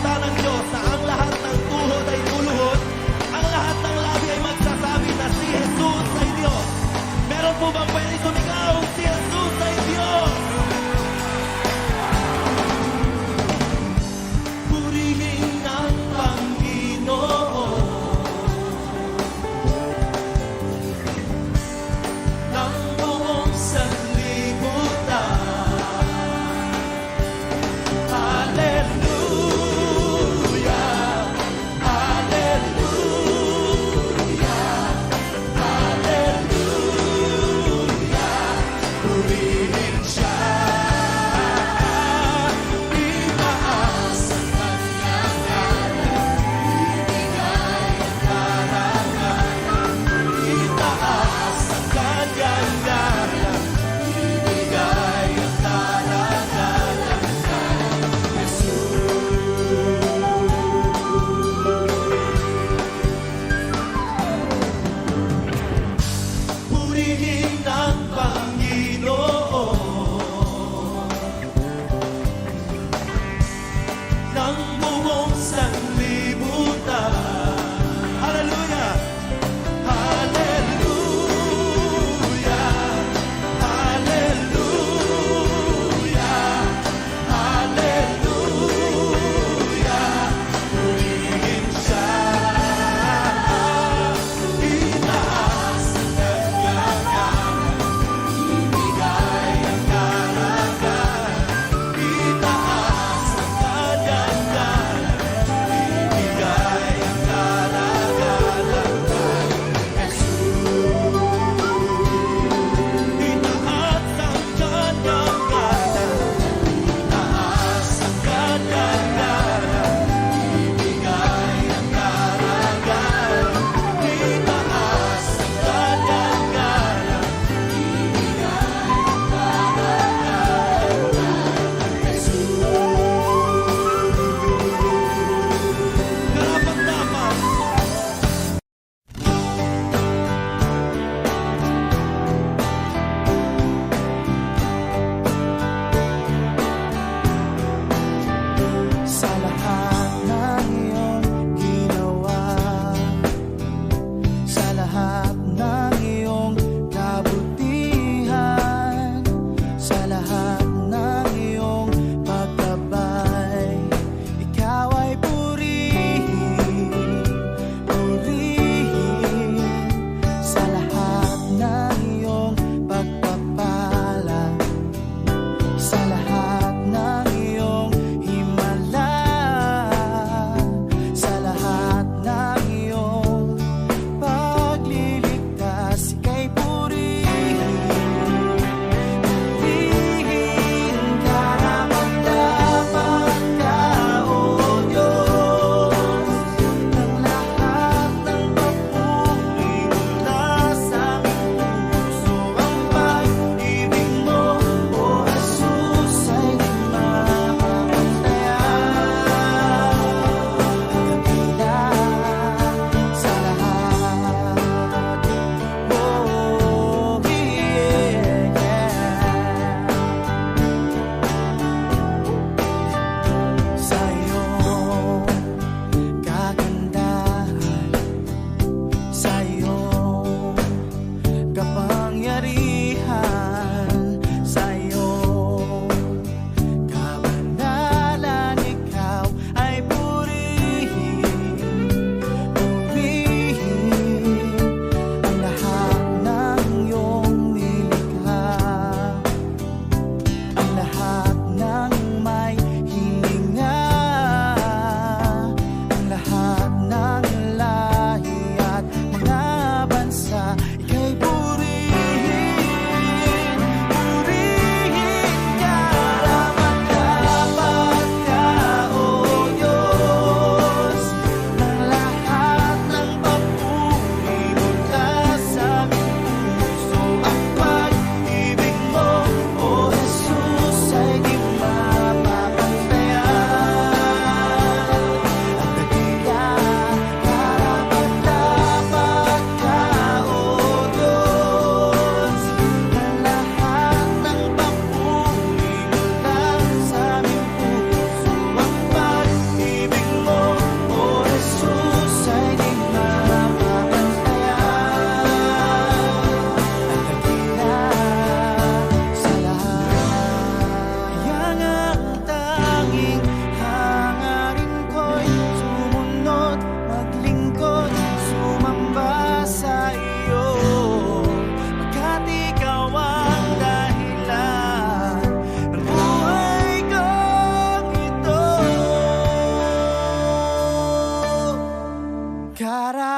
salita ng Diyos na ang lahat ng tuhod ay luluhod, ang lahat ng labi ay magsasabi na si Jesus ay Diyos. Meron po bang pwede sumigaw si Jesus ay Diyos? Purihin ang Panginoon ng buong sanlibutan. Purihin ang Panginoon ng buong sanlibutan. Hallelujah! Hallelujah! Hallelujah! Hallelujah! Purihin siya, itaas ang kanyang ngalan, ibigay ang karangalan, itaas ang kanyang ngalan, ibigay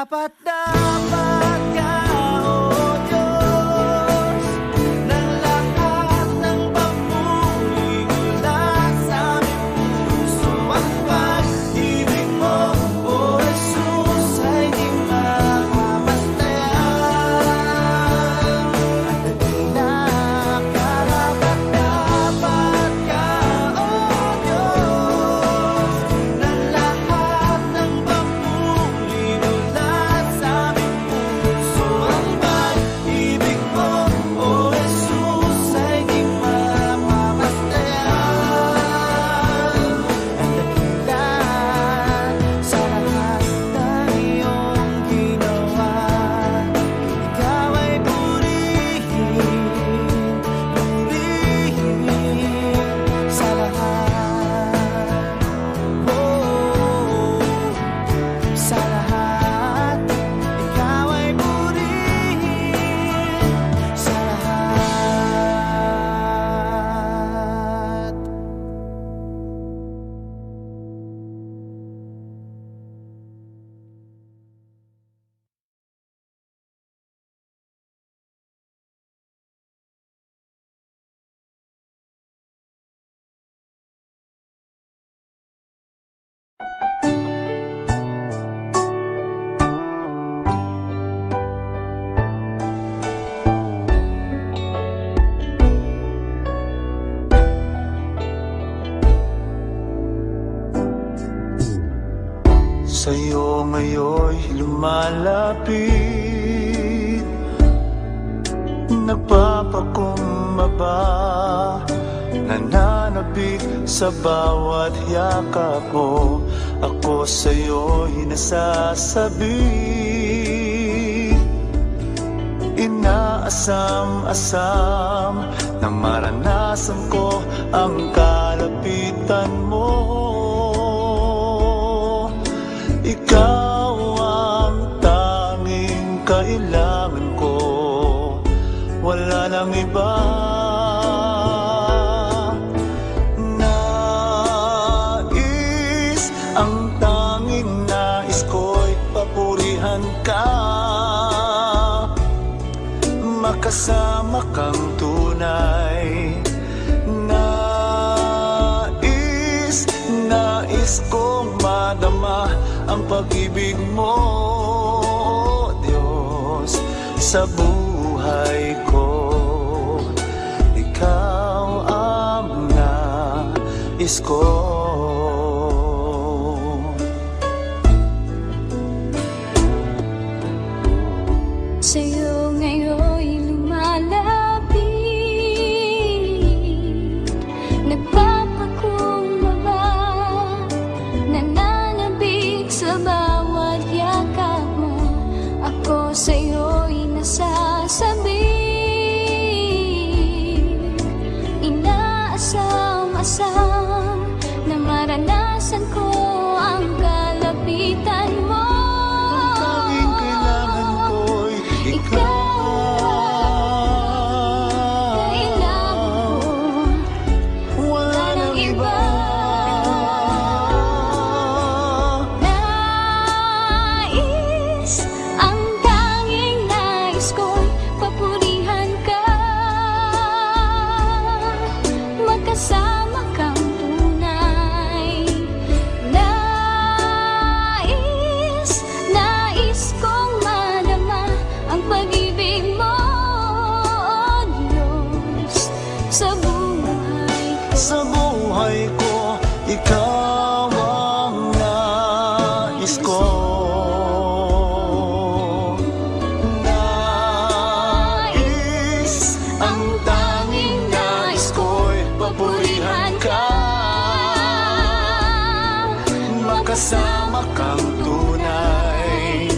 Karapat dapat ka, O Diyos, ng lahat ng papuri mula sa aming puso. Ang pag-ibig mo, O Jesus, ay di makapantayan. At dakila, karapat dapat ka, O Diyos, ng lahat ng papuri mula sa aming puso. Ang pag-ibig mo, O Jesus, ay di mapapatayan. At dakila sa lahat ng iyong ginawa. Ikaw ay purihin sa lahat. Oh, sa lahat. Ikaw ay purihin sa lahat. Sa'yo ngayon'y lumalapit, nagpapakumbaba, nananabik sa bawat yakap mo. Ako sa'yo'y nasasabi, inaasam-asam na maranasan ko ang kalapitan mo. Ikaw ang tanging kailangan ko, wala nang iba. Ang tanging nais ko'y papurihan ka, makasama kang tunay. Nais kong madama ang pag-ibig mo, Diyos, sa buhay ko. Ikaw ang nais ko. Sa'yo ngayon'y lumalapit, nagpapakumbaba, nananabik sa bawat yakap mo. Ako sa'yo'y nasasabi, inaasam-asam na maranasan ko ang kalapitan mo. Kasama kang tunay. Nais kong madama ang pag-ibig mo, O Diyos, sa buhay ko. Sa buhay ko, ikaw ang nais ko. Ang tanging nais ko'y papurihan ka, makasama kang tunay.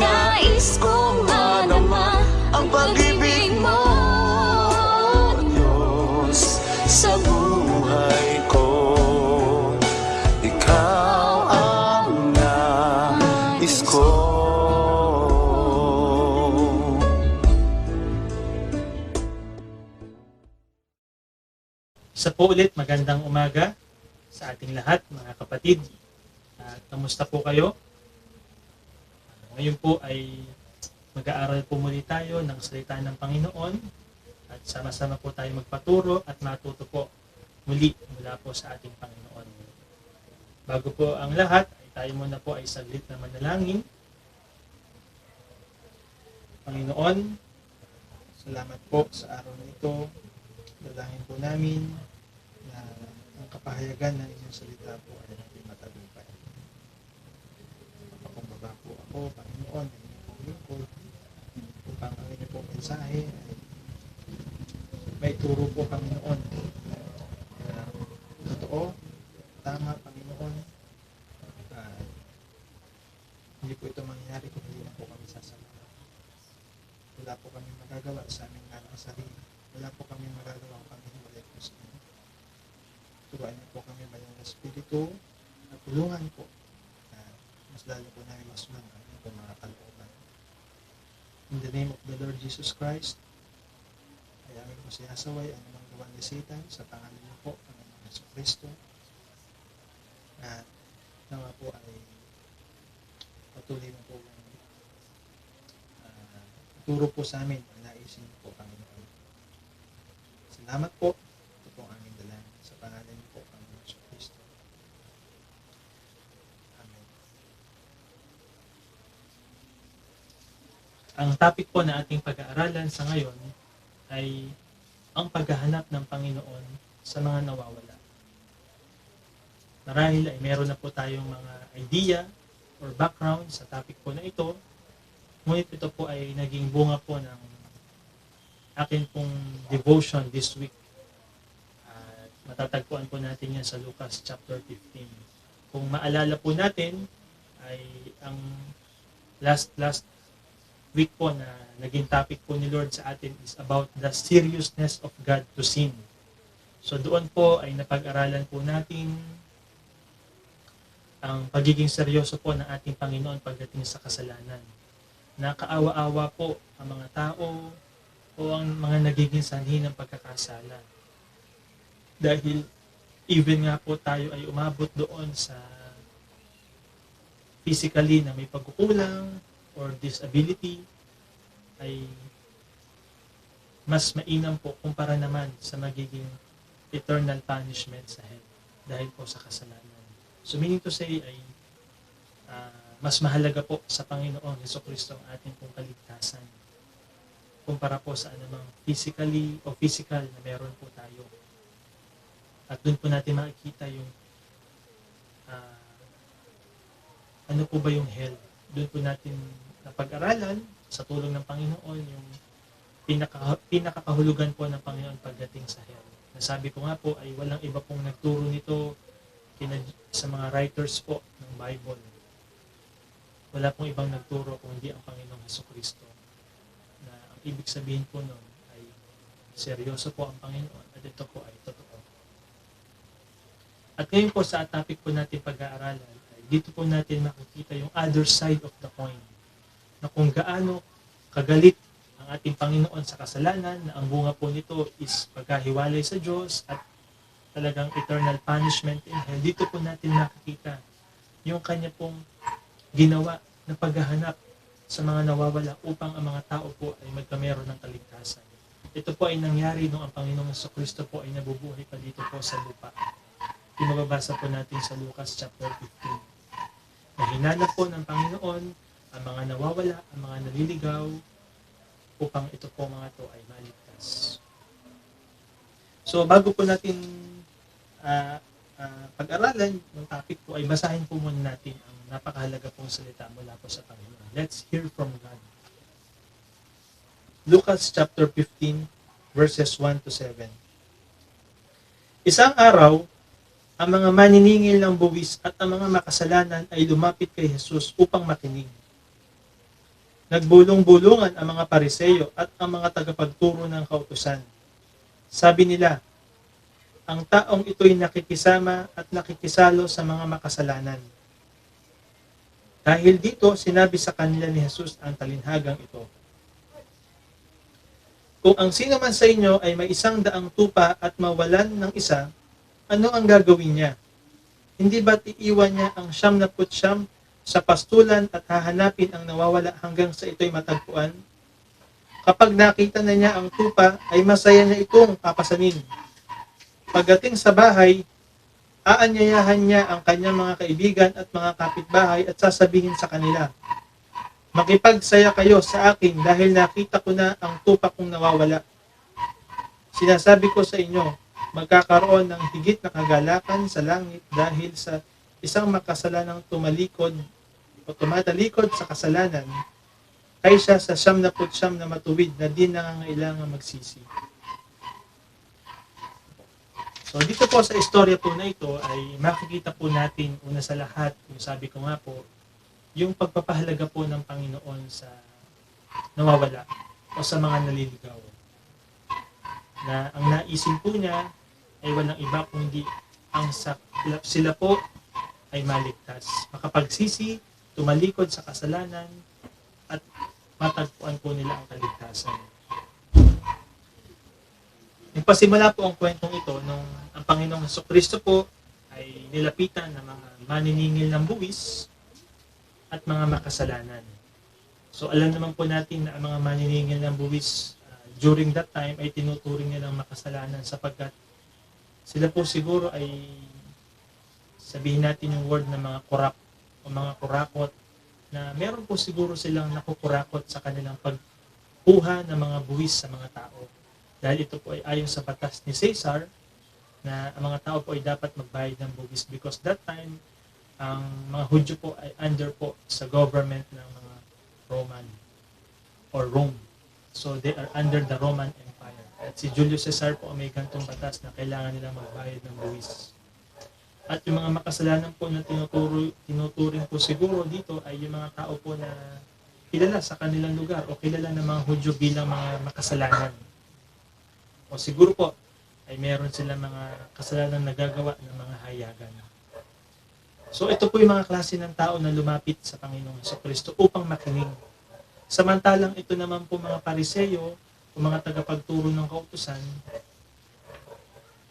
Nais kong madama ang pag-ibig mo, Diyos, sa buhay ko. Ikaw ang nais ko. Sa po ulit, magandang umaga sa ating lahat, mga kapatid. At kamusta po kayo? Ngayon po ay mag-aaral po muli tayo ng salita ng Panginoon at sama-sama po tayo magpaturo at matuto po muli mula po sa ating Panginoon. Bago po ang lahat, ay tayo muna po ay saglit na manalangin. Panginoon, salamat po sa araw na ito. Dalangin po namin na ang kapahayagan ng inyong salita po ay natin matagumpay. Mapakumbaba po ako, Panginoon, ng inyong pong lingkod, upang ang inyong pong mensahe ay may turo po, Panginoon, na totoo, tama, Panginoon. Hindi po ito mangyayari kung hindi na po kami sasama. Wala po kami magagawa sa aming nanang sarili. Wala po kami magagawa kung kami hiwalay po sa inyo. Turuan niyo po kami banal na Espiritu at tulungan po na mas lalo po namin masunan ang inyong mga kalooban. In the name of the Lord Jesus Christ, ay aming po sinasaway ang mga gawa ni Satan sa pangalan niyo po, Panginoon Jesucristo. At nawa po ay patuloy mo po turo po sa amin ang naisin po, Panginoon. Salamat po. Ito po ang aming dalangin sa pangalan niyo po, Panginoon Jesucristo. Amen. Ang topic po na ating pag-aaralan sa ngayon ay ang paghahanap ng Panginoon sa mga nawawala. Marahil ay meron na po tayong mga idea or background sa topic po na ito. Ngunit ito po ay naging bunga po ng akin pong devotion this week. At matatagpuan po natin yan sa Lucas chapter 15. Kung maalala po natin, ay ang last week po na naging topic po ni Lord sa atin is about the seriousness of God to sin. So doon po ay napag-aralan po natin ang pagiging seryoso po ng ating Panginoon pagdating sa kasalanan. Nakaawa-awa po ang mga tao o ang mga nagiging sanhi ng pagkakasala. Dahil even nga po tayo ay umabot doon sa physically na may pagkukulang or disability, ay mas mainam po kumpara naman sa magiging eternal punishment sa hell dahil po sa kasalanan. So meaning to say ay mas mahalaga po sa Panginoong Jesucristo ang ating pong kaligtasan kumpara po sa anumang physically o physical na meron po tayo. At doon po natin makikita yung ano po ba yung hell. Doon po natin napag-aralan sa tulong ng Panginoon yung pinakakahulugan po ng Panginoon pagdating sa hell. Nasabi ko nga po ay walang iba pong nagturo nito sa mga writers po ng Bible. Wala pong ibang nagturo kung hindi ang Panginoong Jesucristo. Na ang ibig sabihin po nun ay seryoso po ang Panginoon at ito po ay totoo. At ngayon po sa topic po natin pag-aaralan, ay dito po natin makikita yung other side of the coin. Na kung gaano kagalit ang ating Panginoon sa kasalanan, na ang bunga po nito is pagkahiwalay sa Diyos at talagang eternal punishment in hell. Dito po natin makikita yung kanya pong ginawa na paghahanap sa mga nawawala upang ang mga tao po ay magkameron ng kaligtasan. Ito po ay nangyari nung ang Panginoong Jesucristo po ay nabubuhay pa dito po sa lupa. Pinababasa po natin sa Lucas chapter 15. Na hinanap po ng Panginoon ang mga nawawala, ang mga naliligaw, upang ito po mga to ay maligtas. So bago po natin pag-aralan ng topic po ay basahin po muna natin ang napakahalaga pong salita mula po sa Panginoon. Let's hear from God. Lucas chapter 15 verses 1 to 7. Isang araw, ang mga maniningil ng buwis at ang mga makasalanan ay lumapit kay Jesus upang makinig. Nagbulong-bulungan ang mga Pariseyo at ang mga tagapagturo ng kautusan. Sabi nila, ang taong ito'y nakikisama at nakikisalo sa mga makasalanan. Dahil dito, sinabi sa kanila ni Jesus ang talinhagang ito. Kung ang sino man sa inyo ay may 100 tupa at mawalan ng isa, ano ang gagawin niya? Hindi ba't iiwan niya ang 99 sa pastulan at hahanapin ang nawawala hanggang sa ito'y matagpuan? Kapag nakita na niya ang tupa, ay masaya niya itong papasanin. Pagdating sa bahay, aanyayahan niya ang kanyang mga kaibigan at mga kapitbahay at sasabihin sa kanila, "Makipagsaya kayo sa akin dahil nakita ko na ang tupa kong nawawala." Sinasabi ko sa inyo, magkakaroon ng higit na kagalakan sa langit dahil sa isang makasalanang tumatalikod sa kasalanan kaysa sa 99 na matuwid na di nangangailangan magsisi. So dito po sa istorya po na ito ay makikita po natin una sa lahat, yung sabi ko nga po, yung pagpapahalaga po ng Panginoon sa nawawala o sa mga naliligaw. Na ang naisin po niya ay walang iba kundi ang sila po ay maligtas. Makapagsisi, tumalikod sa kasalanan, at matagpuan po nila ang kaligtasan. Nagpasimula po ang kwentong ito nung ang Panginoong Hesukristo po ay nilapitan ng mga maniningil ng buwis at mga makasalanan. So alam naman po natin na ang mga maniningil ng buwis during that time ay tinuturing nilang makasalanan sapagkat sila po siguro ay sabihin natin yung word na mga corrupt o mga kurakot na meron po siguro silang nakukurakot sa kanilang pagkuha ng mga buwis sa mga tao. Dahil ito po ay ayon sa batas ni Caesar na ang mga tao po ay dapat magbayad ng buwis because that time ang mga Hudyo po ay under po sa government ng mga Roman or Rome. So they are under the Roman Empire. At si Julius Caesar po may gantong batas na kailangan nila magbayad ng buwis. At yung mga makasalanan po na tinuturing po siguro dito ay yung mga tao po na kilala sa kanilang lugar o kilala ng mga Hudyo bilang mga makasalanan. O siguro po ay meron silang mga kasalanan na nagagawa ng mga hayagan. So ito po yung mga klase ng tao na lumapit sa Panginoong Hesukristo upang makinig. Samantalang ito naman po mga Pariseyo o mga tagapagturo ng kautusan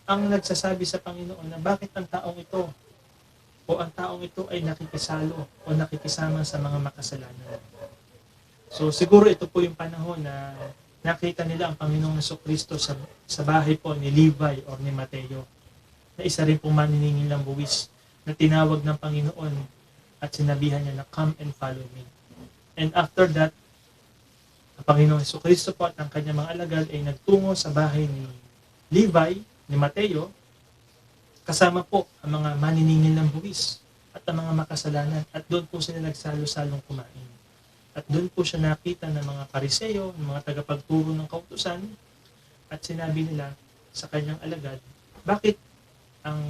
ang nagsasabi sa Panginoon na bakit ang taong ito o ang taong ito ay nakikisalo o nakikisama sa mga makasalanan. So siguro ito po yung panahon na nakita nila ang Panginoong Hesukristo sa bahay po ni Levi o ni Mateo na isa rin pong maniningil ng buwis na tinawag ng Panginoon at sinabihan niya na come and follow me. And after that, ang Panginoong Hesukristo po at ang kanyang mga alagad ay nagtungo sa bahay ni Levi, ni Mateo, kasama po ang mga maniningil ng buwis at ang mga makasalanan at doon po sila nagsalo-salong kumain. At doon po siya nakita ng mga Pariseyo, ng mga tagapagturo ng kautusan at sinabi nila sa kanyang alagad, bakit ang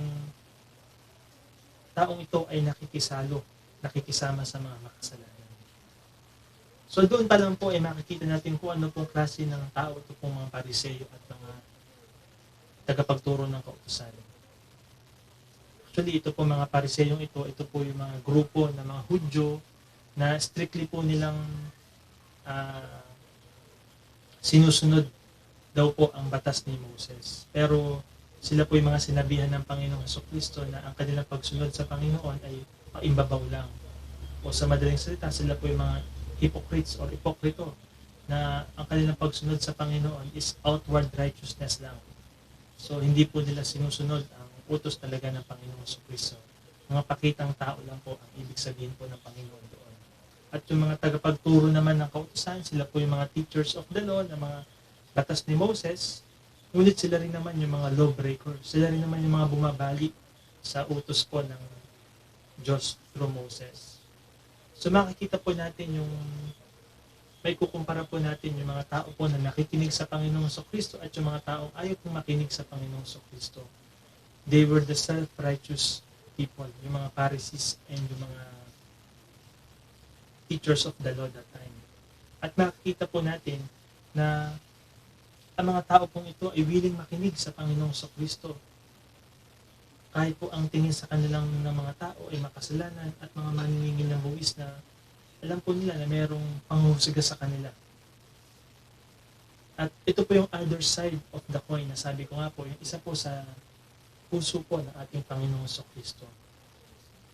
taong ito ay nakikisama sa mga makasalanan. So doon pa lang po ay makikita natin kung ano pong klase ng tao ito pong mga Pariseyo at mga tagapagturo ng kautusan. Actually, ito po mga Pariseyong ito po yung mga grupo ng mga Hudyo na strictly po nilang sinusunod daw po ang batas ni Moses. Pero sila po yung mga sinabihan ng Panginoong Hesukristo na ang kanilang pagsunod sa Panginoon ay paimbabaw lang. O sa madaling salita, sila po yung mga hypocrites or ipokrito na ang kanilang pagsunod sa Panginoon is outward righteousness lang. So, hindi po nila sinusunod ang utos talaga ng Panginoong Hesukristo. Mga pakitang tao lang po ang ibig sabihin po ng Panginoon doon. At yung mga tagapagturo naman ng kautusan, sila po yung mga teachers of the law, ng mga batas ni Moses, ngunit sila rin naman yung mga lawbreakers. Sila rin naman yung mga bumabalik sa utos po ng Diyos through Moses. So, makikita po natin yung may kukumpara po natin yung mga tao po na nakikinig sa Panginoong Hesukristo at yung mga taong ayaw pong makinig sa Panginoong Hesukristo. They were the self-righteous people, yung mga Pharisees and yung mga teachers of the law that time. At makikita po natin na ang mga tao pong ito ay willing makinig sa Panginoong Hesukristo. Kahit po ang tingin sa kanilang ng mga tao ay makasalanan at mga maniningil ng buwis na alam po nila na mayroong panghuhusga sa kanila. At ito po yung other side of the coin na sabi ko nga po, yung isa po sa puso po ng ating Panginoong Hesukristo.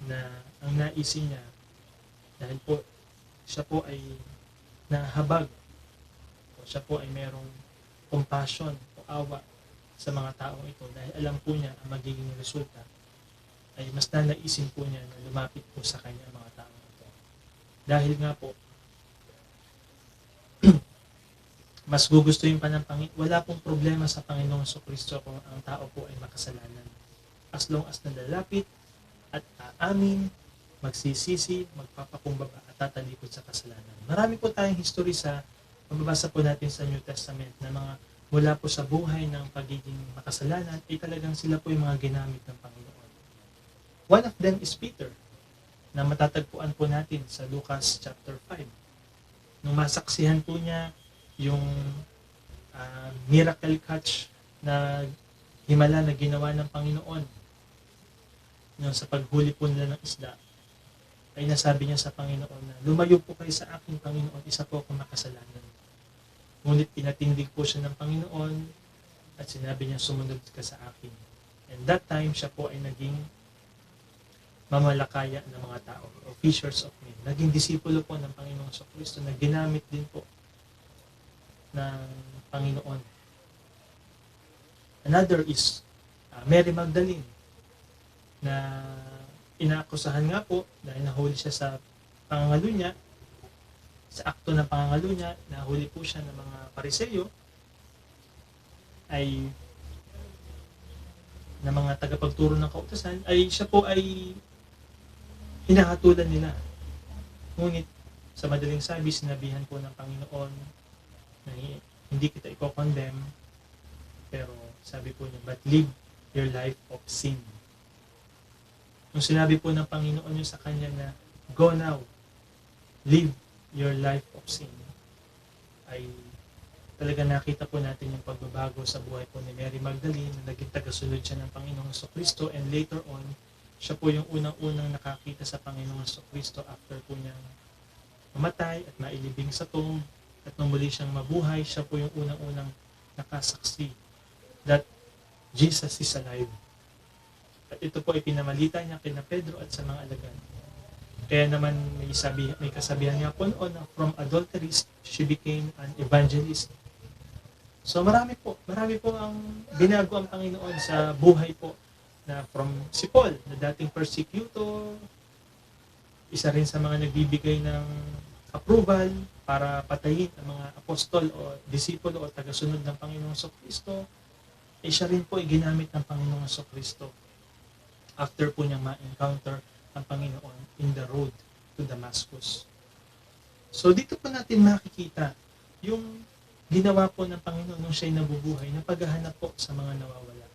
na ang naisin niya, dahil po siya po ay nahabag, o siya po ay merong compassion o awa sa mga taong ito, dahil alam po niya ang magiging resulta, ay mas nanaisin po niya na lumapit po sa kanya ang mga taong ito. Dahil nga po, mas gugustuhin pa ng wala pong problema sa Panginoong Jesucristo kung ang tao po ay makasalanan. As long as nalalapit at aamin, magsisisi, magpapakumbaba at tatalikod sa kasalanan. Marami po tayong history sa mababasa po natin sa New Testament na mga mula po sa buhay ng pagiging makasalanan ay talagang sila po yung mga ginamit ng Panginoon. One of them is Peter, na matatagpuan po natin sa Lucas chapter 5. Nung masaksihan po niya yung miracle catch na himala na ginawa ng Panginoon yung sa paghuli po nila ng isda, ay nasabi niya sa Panginoon na, lumayo po kayo sa aking Panginoon, isa po akong makasalanan. Ngunit pinatindig po siya ng Panginoon at sinabi niya, sumunod ka sa akin. And that time, siya po ay naging mamalakaya ng mga tao, o fishers of men. Naging disipulo po ng Panginoong Jesucristo na ginamit din po ng Panginoon. Another is Mary Magdalene, na inaakusahan nga po dahil nahuli siya sa pangangalo niya, sa akto ng pangangalo niya, nahuli po siya ng mga Pariseyo, ay na mga tagapagturo ng kautusan, ay siya po ay hinahatulan nila. Ngunit sa madaling sabi, sinabihan po ng Panginoon na hindi kita i-condemn, pero sabi po niya, but live your life of sin. Nung sinabi po ng Panginoon niyo sa kanya na, go now, live your life of sin, ay talaga nakita po natin yung pagbabago sa buhay po ni Mary Magdalene, na naging tagasunod siya ng Panginoong Jesucristo, and later on, siya po yung unang-unang nakakita sa Panginoong Jesucristo after po niyang mamatay at mailibing sa tomb, at nung muli siyang mabuhay, siya po yung unang-unang nakasaksi that Jesus is alive. At ito po ay pinamalita niya kina Pedro at sa mga alagad. Kaya naman may kasabihan nga po noon na from adulterist, she became an evangelist. So marami po ang binago ang Panginoon sa buhay po, na from si Paul, na dating persecutor, isa rin sa mga nagbibigay ng approval para patayin ang mga apostol o disipulo o tagasunod ng Panginoong Jesucristo, ay siya rin po ay ginamit ng Panginoong Jesucristo after po niyang ma-encounter ang Panginoon in the road to Damascus. So dito po natin makikita yung ginawa po ng Panginoon nung siya'y nabubuhay, na paghahanap po sa mga nawawala.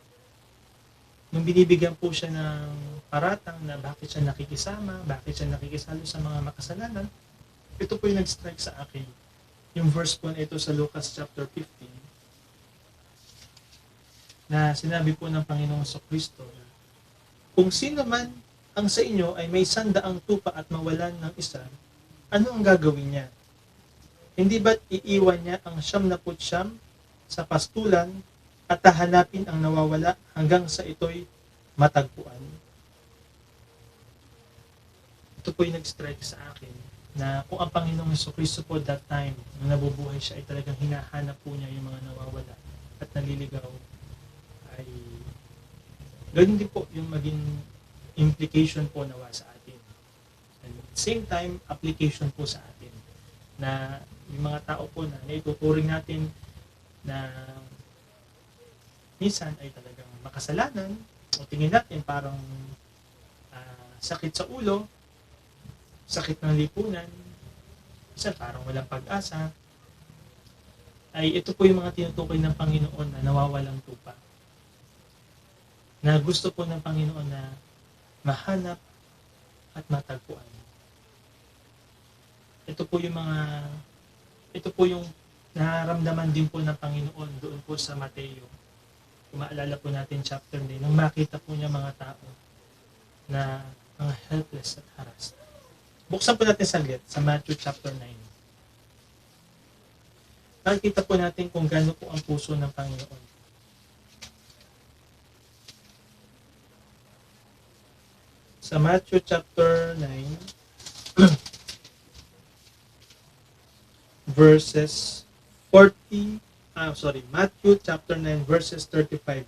Nung binibigyan po siya ng paratang na bakit siya nakikisama, bakit siya nakikisalo sa mga makasalanan, ito po yung nag-strike sa akin. Yung verse po na ito sa Lucas chapter 15, na sinabi po ng Panginoong Jesucristo na, kung sino man ang sa inyo ay may 100 tupa at mawalan ng isa, ano ang gagawin niya? Hindi ba't iiwan niya ang 99 sa pastulan at hahanapin ang nawawala hanggang sa ito'y matagpuan? Ito po yung nag-strike sa akin, na kung ang Panginoong Jesucristo po that time, nung nabubuhay siya, ay talagang hinahanap po niya yung mga nawawala at naliligaw, ay ganun din po yung maging implication po nawa sa atin. And at the same time, application po sa atin, na yung mga tao po na naituturing natin na minsan ay talagang makasalanan, o tingin natin parang sakit sa ulo, sakit ng lipunan, minsan parang walang pag-asa, ay ito po yung mga tinutukoy ng Panginoon na nawawalang tupa, na gusto po ng Panginoon na mahanap at matagpuan. Ito po yung nararamdaman din po ng Panginoon doon po sa Mateo. Kung maalala po natin chapter 9, nung makita po niya mga tao na mga helpless at harassed. Buksan po natin saglit sa Matthew chapter 9. Nakikita po natin kung gaano po ang puso ng Panginoon. Sa Matthew chapter 9, verses 40, Matthew chapter 9 verses 35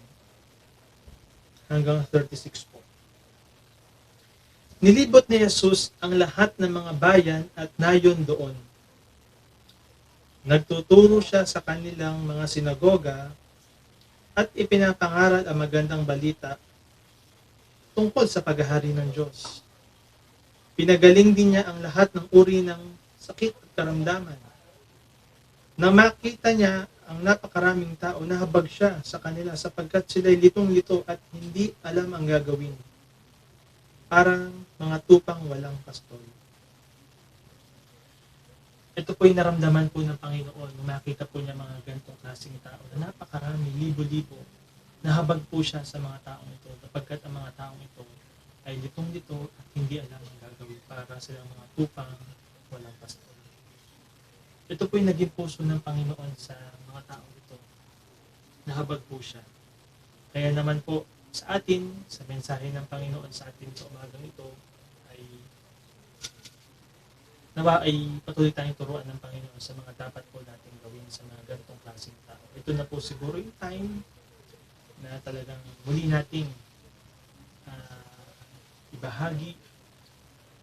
hanggang 36 po. Nilibot ni Jesus ang lahat ng mga bayan at nayon doon. Nagtuturo siya sa kanilang mga sinagoga at ipinapangaral ang magandang balita tungkol sa paghahari ng Diyos. Pinagaling din niya ang lahat ng uri ng sakit at karamdaman. Nang makita niya ang napakaraming tao, nahabag siya sa kanila sapagkat sila'y litong-lito at hindi alam ang gagawin. Parang mga tupang walang pastol. Ito po'y naramdaman po ng Panginoon nung makita po niya mga ganitong klaseng tao na napakarami, libo-libo. Nahabag po siya sa mga taong ito sapagkat ang mga taong ito ay litong-lito at hindi alam ang gagawin para silang mga tupang walang pastol. Ito po'y naging puso ng Panginoon sa mga taong ito. Nahabag po siya. Kaya naman po sa atin, sa mensahe ng Panginoon sa atin sa umagang ito, nawa ay patuloy tayong turuan ng Panginoon sa mga dapat po natin gawin sa mga ganitong klaseng tao. Ito na po siguro yung time na talagang muli nating ibahagi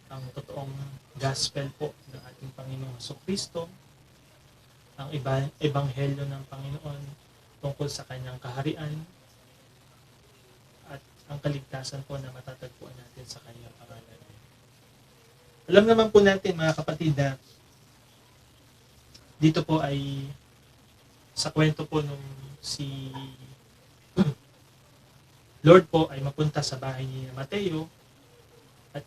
ang totoong gospel po ng ating Panginoong Jesucristo, ang ebanghelyo ng Panginoon tungkol sa kanyang kaharian at ang kaligtasan po na matatagpuan natin sa kanyang pangalan. Alam naman po natin mga kapatid na dito po ay sa kwento po nung si Lord po ay mapunta sa bahay ni Mateo at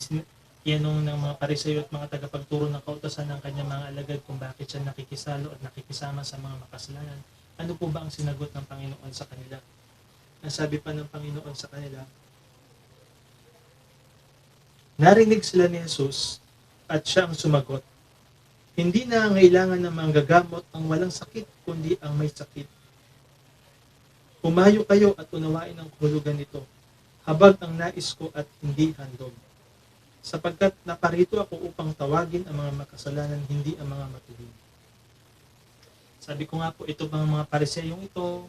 iyanong ng mga Pariseo at mga tagapagturo ng kautosan ng kanyang mga alagad kung bakit siya nakikisalo at nakikisama sa mga makasalanan. Ano po ba ang sinagot ng Panginoon sa kanila? Ang sabi pa ng Panginoon sa kanila, narinig sila ni Jesus at siya ang sumagot, hindi na ngailangan ng manggagamot ang walang sakit, kundi ang may sakit. Humayo kayo at unawain ang kahulugan nito. Habag ang nais ko at hindi handog. Sapagkat naparito ako upang tawagin ang mga makasalanan, hindi ang mga matuwid. Sabi ko nga po, ito bang mga Pariseyong ito,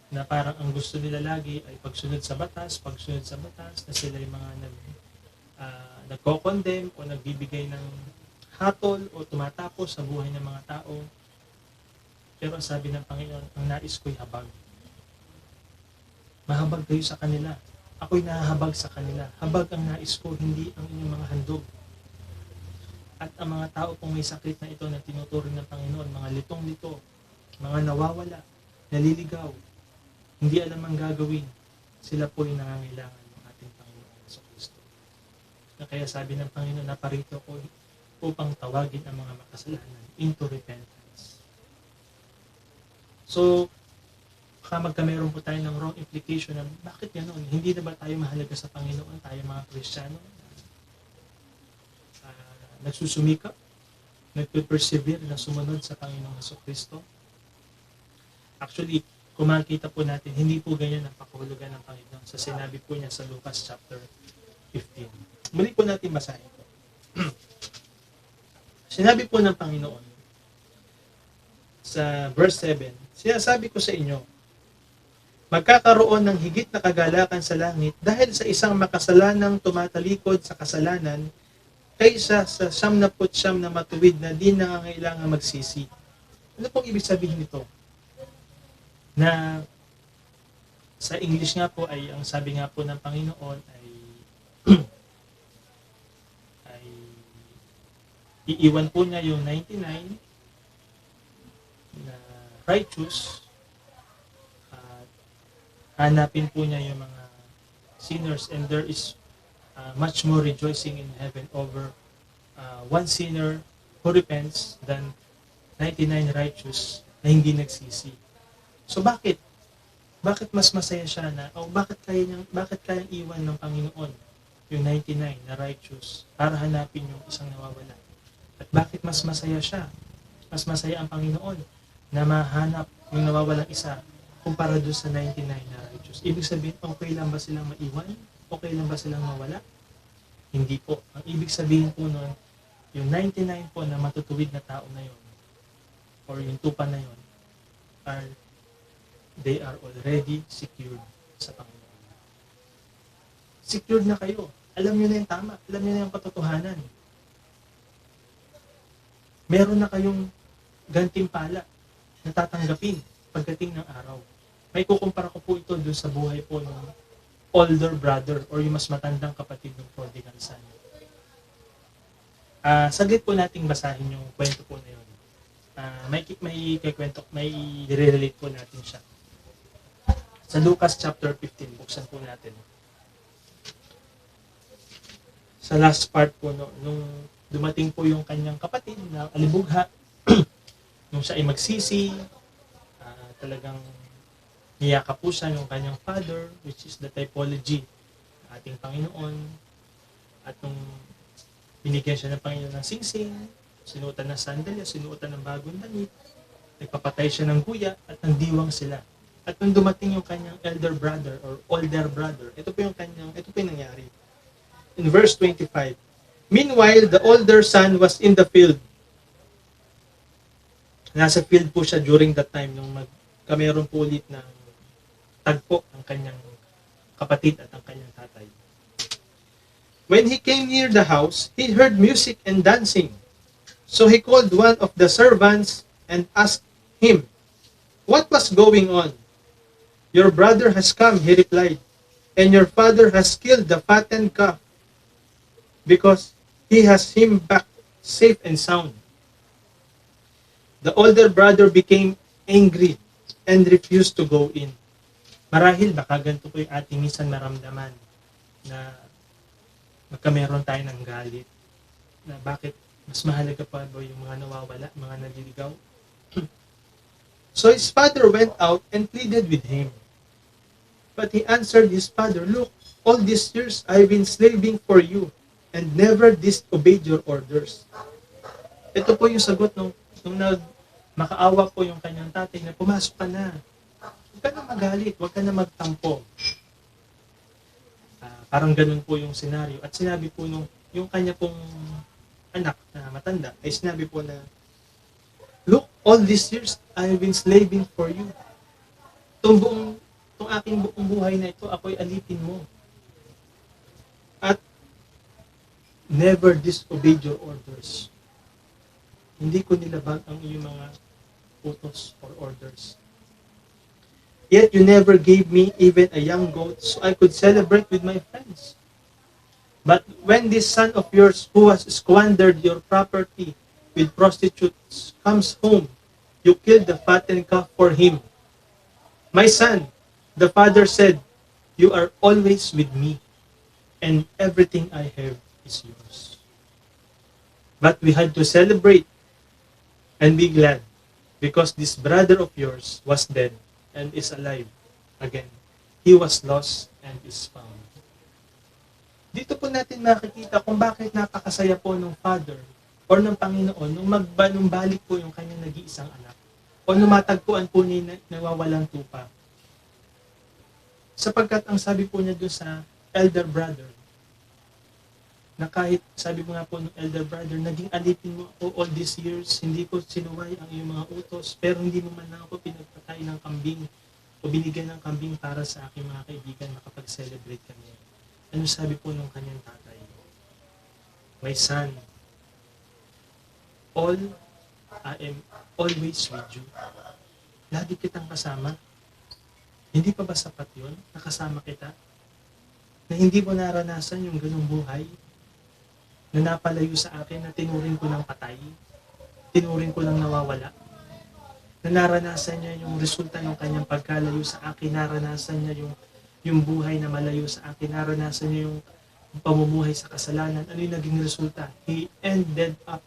na parang ang gusto nila lagi ay pagsunod sa batas, na sila yung mga nagko-condemn o nagbibigay ng hatol o tumatapos sa buhay ng mga tao. Pero ang sabi ng Panginoon, ang nais ko'y habag. Mahabag kayo sa kanila. Ako'y nahahabag sa kanila. Habag ang nais ko, hindi ang inyong mga handog. At ang mga tao kung may sakit na ito na tinuturing ng Panginoon, mga litong-lito, mga nawawala, naliligaw, hindi alam ang gagawin, sila po'y nangangailangan ng ating Panginoon sa Kristo. Kaya sabi ng Panginoon, naparito ko upang tawagin ang mga makasalanan into repentance. So, magkameron po tayo ng wrong implication na bakit ganoon? Hindi na ba tayo mahalaga sa Panginoon? Tayo mga Kristiyano? Nagsusumikap? Nagpe-persevere na sumunod sa Panginoong Jesucristo? Actually, kung makikita po natin, hindi po ganyan ang pakahulugan ng Panginoon sa sinabi po niya sa Lucas chapter 15. Muli po natin basahin po. Sinabi po ng Panginoon sa verse 7, sinasabi ko sa inyo, magkakaroon ng higit na kagalakan sa langit dahil sa isang makasalanang tumatalikod sa kasalanan kaysa sa 99 na matuwid na di nangangailangan magsisi. Ano pong ibig sabihin nito? Na sa English nga po ay ang sabi nga po ng Panginoon ay ay iiwan po niya yung 99 na righteous at hanapin po niya yung mga sinners, and there is much more rejoicing in heaven over one sinner who repents than 99 righteous na hindi nagsisi. So bakit? Bakit mas masaya siya na, bakit kayang iwan ng Panginoon yung 99 na righteous para hanapin yung isang nawawala? At bakit mas masaya siya? Mas masaya ang Panginoon na mahanap yung nawawalang isa kumpara doon sa 99 na righteous. Ibig sabihin, okay lang ba silang maiwan? Okay lang ba silang mawala? Hindi po. Ang ibig sabihin po nun, yung 99 po na matutuwid na tao na yun, or yung tupa na yun, they are already secured sa Panginoon. Secured na kayo. Alam nyo na yung tama. Alam nyo na yung katotohanan. Meron na kayong gantimpala na tatanggapin pagdating ng araw. May kukumpara ko po ito dun sa buhay po ng older brother or yung mas matandang kapatid ng prodigal son. Saglit po nating basahin yung kwento po na yun. May i-relate po natin siya. Sa Lucas chapter 15, buksan po natin. Sa last part po, no, nung dumating po yung kanyang kapatid na alibugha, nung siya ay magsisi, talagang niyakap po siya yung kanyang father, which is the typology ng ating Panginoon. At nung binigyan siya ng Panginoon ng singsing, sinuotan ng sandalya, sinuotan ng bagong damit, nagpapatay siya ng guya at ng diwang sila. At nung dumating yung kanyang elder brother or older brother, ito po yung nangyari. In verse 25, meanwhile, the older son was in the field. Nasa field po siya during that time nung meron po ulit ng tagpo ng kanyang kapatid at ang kanyang tatay. When he came near the house, he heard music and dancing. So he called one of the servants and asked him, "What was going on?" "Your brother has come," he replied, "and your father has killed the fattened calf because he has him back safe and sound." The older brother became angry and refused to go in. Marahil baka ganito po yung ating minsan maramdaman na magkameron tayo ng galit na bakit mas mahalaga pa ba yung mga nawawala, mga naliligaw. So his father went out and pleaded with him. But he answered his father, "Look, all these years I've been slaving for you and never disobeyed your orders." Ito po yung sagot nung makaawa po yung kanyang tatay na pumasok ka na. Huwag ka na magalit, huwag ka na magtampo. Parang ganun po yung senaryo. At sinabi po yung kanya pong anak na matanda, ay sinabi po na, "Look, all these years I've been slaving for you. Itong aking buong buhay na ito, ako'y alipin mo. At never disobeyed your orders. Hindi ko nilabag ang iyong mga utos or orders. Yet you never gave me even a young goat so I could celebrate with my friends. But when this son of yours who has squandered your property with prostitutes comes home, you killed the fattened calf for him. My son," the father said, "you are always with me, and everything I have is yours. But we had to celebrate and be glad, because this brother of yours was dead and is alive again. He was lost and is found." Dito po natin makikita kung bakit napakasaya po ng Father or ng Panginoon nung balik po yung kanyang nag-iisang anak o nung matagpuan po niya nawawalang tupa. Sapagkat ang sabi po niya doon sa elder brother, na kahit sabi mo nga po ng elder brother, naging alipin mo ako all these years, hindi ko sinuway ang iyong mga utos, pero hindi mo man lang ako pinagpatay ng kambing o binigyan ng kambing para sa aking mga kaibigan makapag-celebrate kami. Ano sabi po ng kanyang tatay? "My son, I am always with you." Lagi kitang kasama. Hindi pa ba sapat yun? Nakasama kita? Na hindi mo naranasan yung ganung buhay? Na napalayo sa akin, na tinuring ko ng patay? Tinuring ko ng nawawala? Na naranasan niya yung resulta ng kanyang pagkalayo sa akin? Naranasan niya yung buhay na malayo sa akin? Naranasan niya yung pamumuhay sa kasalanan? Ano yung naging resulta? He ended up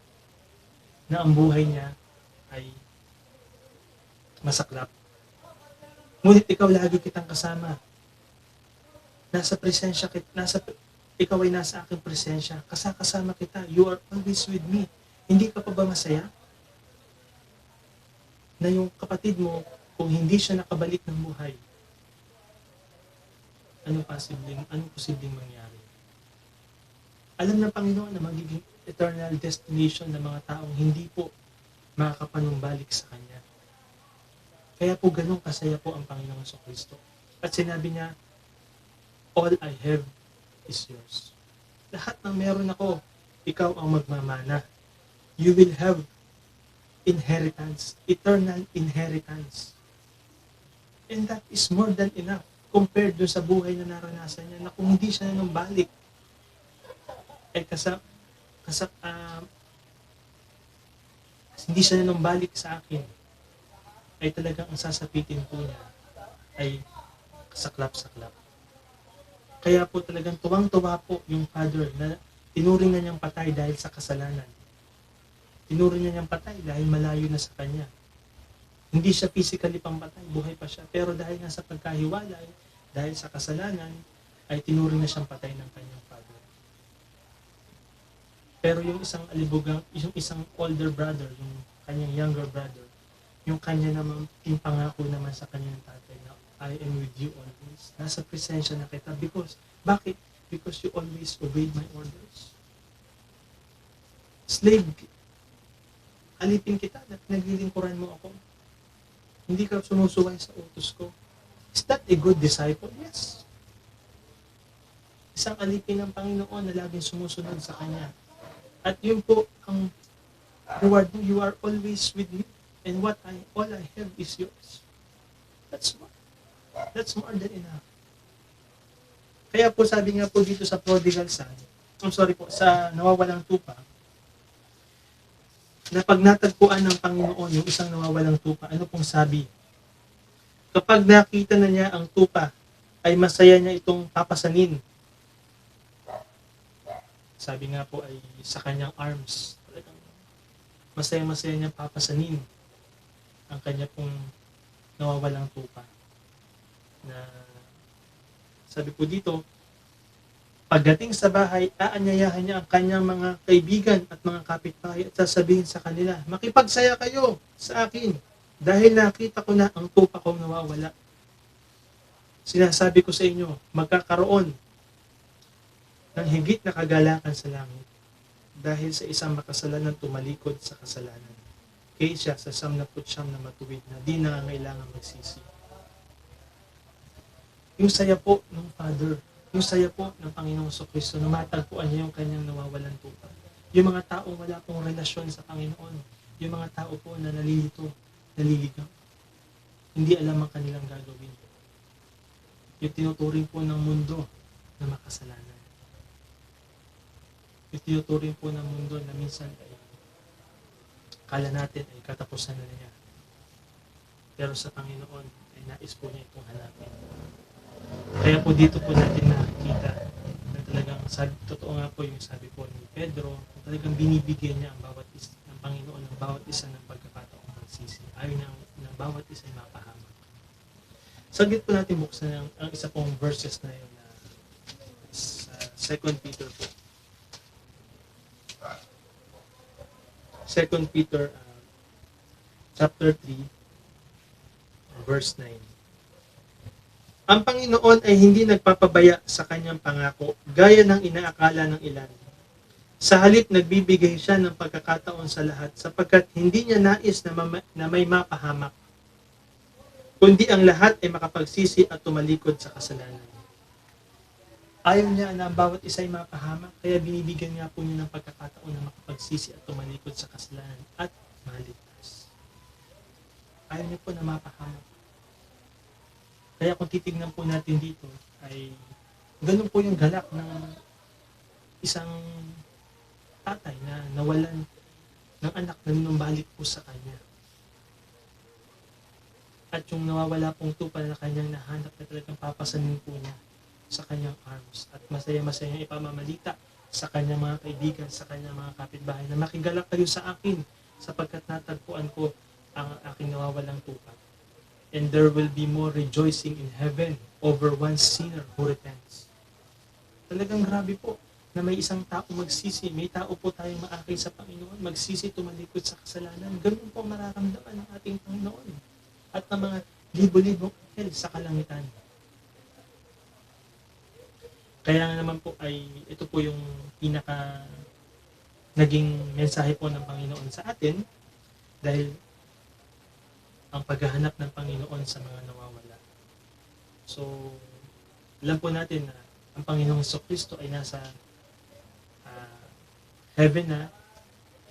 na ang buhay niya ay masaklap. Ngunit ikaw lagi kitang kasama. Ikaw ay nasa aking presensya. Kasama kita. You are always with me. Hindi ka pa ba masaya? Na yung kapatid mo, kung hindi siya nakabalik ng buhay, anong posibleng mangyari? Alam ng Panginoon na magiging eternal destination ng mga taong hindi po makakapanumbalik sa Kanya. Kaya po ganun kasaya po ang Panginoon sa Kristo. At sinabi niya, all I have is yours. Lahat ng meron ako, ikaw ang magmamana. You will have inheritance, eternal inheritance. And that is more than enough compared doon sa buhay na naranasan niya na kung hindi siya nanumbalik, ay hindi siya nanumbalik sa akin, ay talagang ang sasapitin po niya ay kasaklap-saklap. Kaya po talagang tuwang-tuwa po yung father na tinuring na niyang patay dahil sa kasalanan. Tinuring niya niyang patay dahil malayo na sa kanya. Hindi siya physically pampatay, buhay pa siya. Pero dahil nga sa pagkahiwalay, dahil sa kasalanan, ay tinuring na siyang patay ng kanyang father. Pero yung isang alibugang, yung isang older brother, yung kanyang younger brother, yung kanya naman, yung pangako naman sa kanyang tatay na I am with you always. Nasa presensya na kita. Bakit? Because you always obeyed my orders. Slave, alipin kita at naglilingkuran mo ako. Hindi ka sumusuway sa utos ko. Is that a good disciple? Yes. Isang alipin ng Panginoon na laging sumusunod sa Kanya. At yun po ang reward mo. You are always with me. And all I have is yours. That's more than enough. Kaya po sabi nga po dito sa prodigal son, sa nawawalang tupa, na pag natagpuan ng Panginoon yung isang nawawalang tupa, ano pong sabi? Kapag nakita na niya ang tupa, ay masaya niya itong papasanin. Sabi nga po ay sa kanyang arms, talagang masaya-masaya niya papasanin ang kanya pong nawawalang tupa. Na sabi po dito, pagdating sa bahay, aanyayahan niya ang kanyang mga kaibigan at mga kapitbahay at sasabihin sa kanila, makipagsaya kayo sa akin dahil nakita ko na ang tupa kong nawawala. Sinasabi ko sa inyo, magkakaroon ng higit na kagalakan sa langit dahil sa isang makasalanan tumalikod sa kasalanan kaysa sa 99 na matuwid na di nangangailangan magsisi. Yung saya po ng Father, yung saya po ng Panginoong Kristo na matagpuan niya yung kanyang nawawalan tupa. Yung mga taong wala pong relasyon sa Panginoon, yung mga tao po na nalilito, naliligaw, hindi alam ang kanilang gagawin. Yung tinuturing po ng mundo na makasalanan. Yung tinuturing po ng mundo na minsan ay kala natin ay katapusan na niya. Pero sa Panginoon ay nais po niya itong hanapin. Kaya po dito po natin nakikita na talagang totoo nga po yung sabi po ni Pedro, talagang binibigyan niya ang bawat isa ng Panginoon ng bawat isa ng pagkakataong magsisi. Ayaw niya ng bawat isa ay mapahamak. Saglit po natin buksan ang isa pong verses na yun na sa 2 Peter po. 2 Peter chapter 3 verse 9. Ang Panginoon ay hindi nagpapabaya sa kanyang pangako, gaya ng inaakala ng ilan. Sa halip, nagbibigay siya ng pagkakataon sa lahat, sapagkat hindi niya nais na may mapahamak, kundi ang lahat ay makapagsisi at tumalikod sa kasalanan. Ayaw niya na ang bawat isa ay mapahamak, kaya binibigyan nga po niya ng pagkakataon na makapagsisi at tumalikod sa kasalanan at maligtas. Ayaw niya po na mapahamak. Kaya kung titignan po natin dito, ay ganun po yung galak ng isang tatay na nawalan ng anak na numbalik po sa kanya. At yung nawawala pong tupa na kanyang nahanap na talagang papasanin po niya sa kanyang arms. At masaya-masaya niyang ipamamalita sa kanyang mga kaibigan, sa kanyang mga kapitbahay na makigalak kayo sa akin sapagkat natagpuan ko ang aking nawawalang tupa. And there will be more rejoicing in heaven over one sinner who repents. Talagang grabe po na may isang tao magsisi, may tao po tayong maakay sa Panginoon, magsisi, tumalikod sa kasalanan. Ganun po mararamdaman ng ating Panginoon at ng mga libo-libong anghel sa kalangitan. Kaya nga naman po ay ito po yung pinaka naging mensahe po ng Panginoon sa atin dahil ang paghahanap ng Panginoon sa mga nawawala. So, alam po natin na ang Panginoong Kristo ay nasa heaven na.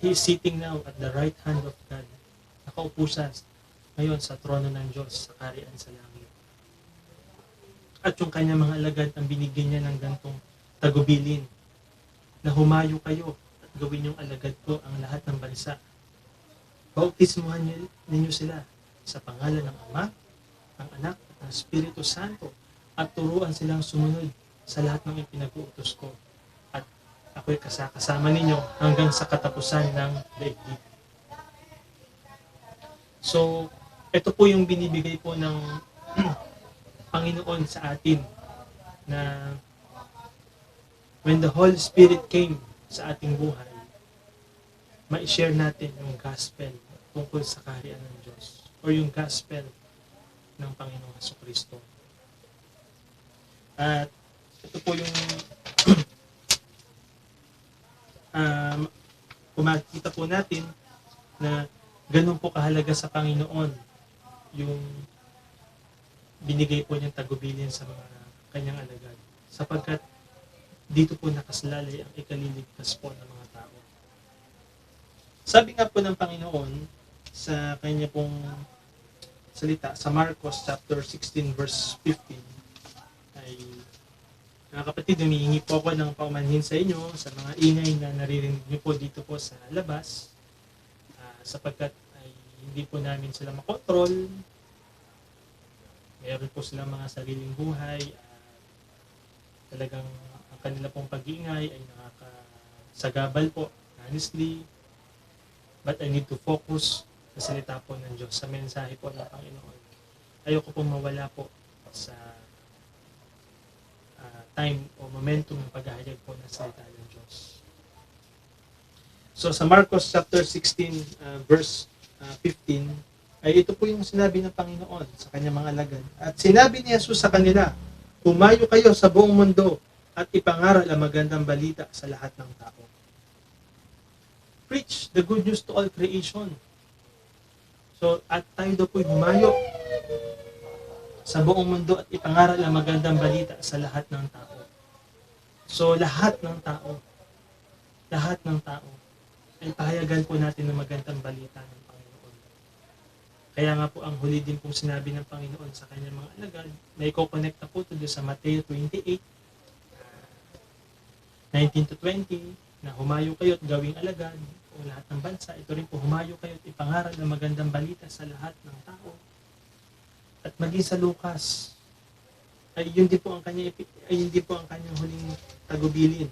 He is sitting now at the right hand of God. Nakaupo siya ngayon sa trono ng Diyos, sa kaharian sa langit. At yung kanyang mga alagad ang binigyan niya ng gantong tagubilin na humayo kayo at gawin yung alagad ko ang lahat ng bansa. Bautismuhan ninyo sila sa pangalan ng Ama, ng Anak at ng Espiritu Santo at turuan silang sumunod sa lahat ng ipinag-uutos ko. At ako'y kasama ninyo hanggang sa katapusan ng daigdig. So, ito po yung binibigay po ng Panginoon sa atin na when the Holy Spirit came sa ating buhay, ma-share natin yung gospel tungkol sa kaharian ng Diyos or yung gospel ng Panginoong Jesucristo. At ito po yung kung makikita po natin na ganun po kahalaga sa Panginoon yung binigay po niyang tagubilin sa mga kanyang alagad. Sapagkat dito po nakasalalay ang ikaliligtas po ng mga tao. Sabi nga po ng Panginoon sa kanya pong salita sa Marcos chapter 16 verse 15 ay mga kapatid, humihingi po ako ng paumanhin sa inyo sa mga ingay na naririnig niyo po dito po sa labas sapagkat ay hindi po namin sila makontrol. Meron po silang mga sariling buhay. Talagang ang kanila pong pag-iingay ay nakakasagabal po, honestly. But I need to focus sa salita po ng Diyos, sa mensahe po ng Panginoon. Ayoko pong mawala po sa time o momentum ng paghahayag po ng salita ng Diyos. So sa Marcos chapter 16 verse 15 ay ito po yung sinabi ng Panginoon sa kanyang mga alagad. At sinabi ni Jesus sa kanila, humayo kayo sa buong mundo at ipangaral ang magandang balita sa lahat ng tao. Preach the good news to all creation. So at tayo daw po'y humayo sa buong mundo at ipangaral ang magandang balita sa lahat ng tao. So lahat ng tao ay pahayagan po natin ng magandang balita ng Panginoon. Kaya nga po ang huli din pong sinabi ng Panginoon sa kanyang mga alagad, may i-connect na po ito sa Mateo 28, 19 to 20, na humayo kayo at gawing alagad o lahat ng bansa. Ito rin po, humayo kayo at ipangaral ng magandang balita sa lahat ng tao. At maging sa Lucas, ay yun din po ang kanyang huling tagubilin.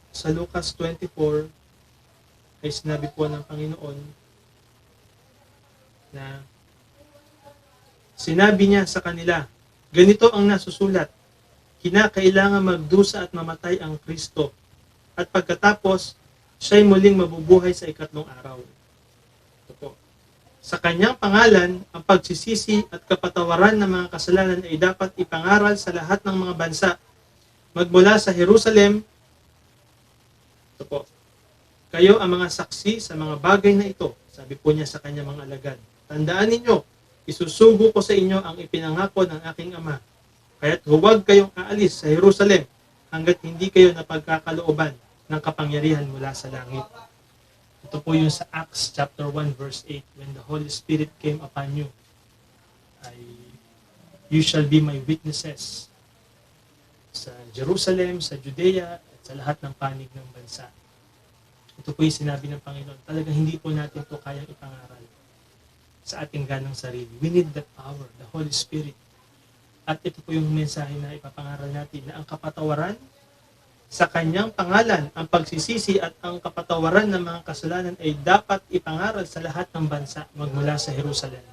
Sa Lucas 24 ay sinabi po ng Panginoon na sinabi niya sa kanila, ganito ang nasusulat, kinakailangan magdusa at mamatay ang Kristo at pagkatapos siya'y muling mabubuhay sa ikatlong araw. Ito po. Sa kanyang pangalan, ang pagsisisi at kapatawaran ng mga kasalanan ay dapat ipangaral sa lahat ng mga bansa magmula sa Jerusalem. Ito po. Kayo ang mga saksi sa mga bagay na ito, sabi po niya sa kanyang mga alagad. Tandaan ninyo, isusugo ko sa inyo ang ipinangako ng aking Ama. Kaya't huwag kayong aalis sa Jerusalem hanggat hindi kayo napagkakalooban ng kapangyarihan mula sa langit. Ito po yung sa Acts chapter 1 verse 8, when the Holy Spirit came upon you, you shall be my witnesses sa Jerusalem, sa Judea, at sa lahat ng panig ng bansa. Ito po yung sinabi ng Panginoon. Talagang hindi po natin ito kayang ipangaral sa ating ganang sarili. We need the power, the Holy Spirit. At ito po yung mensahe na ipapangaral natin, na ang kapatawaran sa kanyang pangalan, ang pagsisisi at ang kapatawaran ng mga kasalanan ay dapat ipangaral sa lahat ng bansa magmula sa Jerusalem.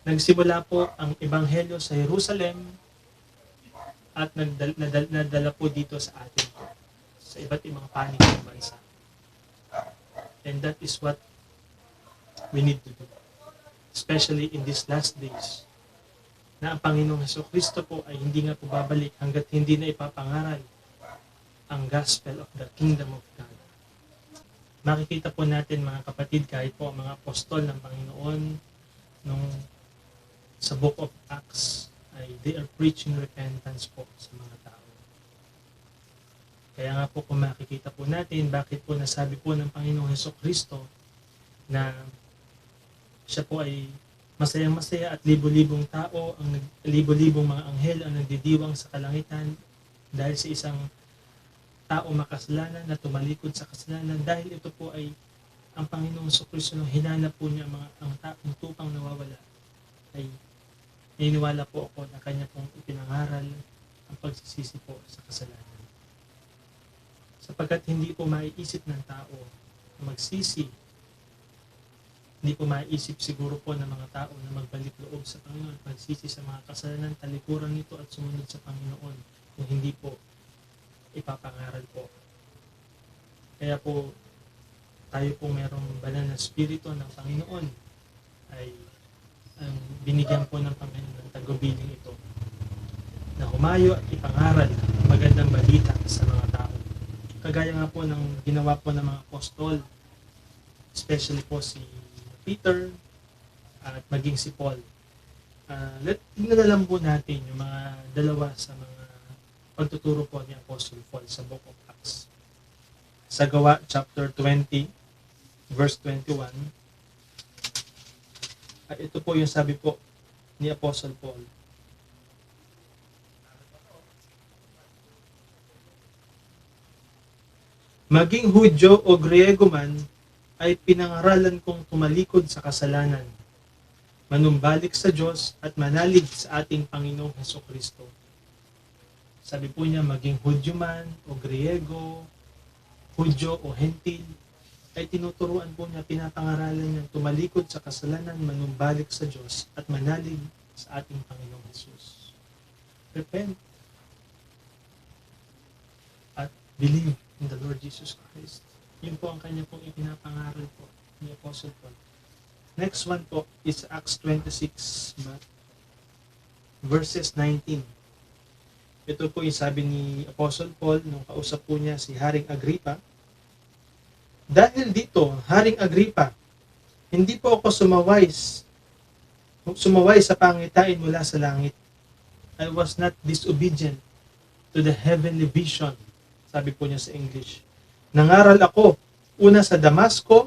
Nagsimula po ang Ebanghelyo sa Jerusalem at nadala po dito sa atin po, sa iba't ibang panig ng bansa. And that is what we need to do, especially in these last days. na ang Panginoong Hesukristo po ay hindi nga po babalik hanggat hindi na ipapangaral ang gospel of the kingdom of God. Makikita po natin mga kapatid, kahit po ang mga apostol ng Panginoon nung sa Book of Acts ay they are preaching repentance po sa mga tao. Kaya nga po kung makikita po natin bakit po nasabi po ng Panginoong Hesukristo na siya po ay masayang-masaya at libo-libong tao, libo-libong mga anghel ang nagdidiwang sa kalangitan dahil sa isang tao makasalanan na tumalikod sa kasalanan, dahil ito po ay ang Panginoong Hesukristo nung hinanap po niya ang taong tupang nawawala, ay naniniwala po ako na kanya pong ipinangaral ang pagsisisi po sa kasalanan. Sapagkat hindi po maiisip ng tao na magsisi, hindi po maiisip siguro po ng mga tao na magbalik loob sa Panginoon, magsisi sa mga kasalanan, talikuran nito at sumunod sa Panginoon kung hindi po ipapangaral po. Kaya po tayo po merong banal na spirito ng Panginoon ay ang binigyan po ng Panginoon ng tagubilin ito na humayo at ipangaral ang magandang balita sa mga tao. Kagaya nga po ng ginawa po ng mga apostol, especially po si Peter at maging si Paul. Tingnan na lang po natin yung mga dalawa sa mga pagtuturo po ni Apostle Paul sa Book of Acts. Sa Gawa chapter 20, verse 21, at ito po yung sabi po ni Apostle Paul. Maging Hudyo o Griego man, ay pinangaralan kong tumalikod sa kasalanan, manumbalik sa Diyos at manalig sa ating Panginoong Hesukristo. Sabi po niya, maging Hudyo man o Griego, Hudyo o Hentil, ay tinuturuan po niya, pinapangaralan niya tumalikod sa kasalanan, manumbalik sa Diyos at manalig sa ating Panginoong Hesus. Repent at believe in the Lord Jesus Christ. Yun po ang kanya pong ipinapangaral po ni Apostle Paul. Next one po is Acts 26 verses 19. Ito po yung sabi ni Apostle Paul nung kausap po niya si Haring Agripa. Dahil dito, Haring Agripa, hindi po ako sumaway sa pangitain mula sa langit. I was not disobedient to the heavenly vision. Sabi po niya sa English. Nangaral ako, una sa Damasco,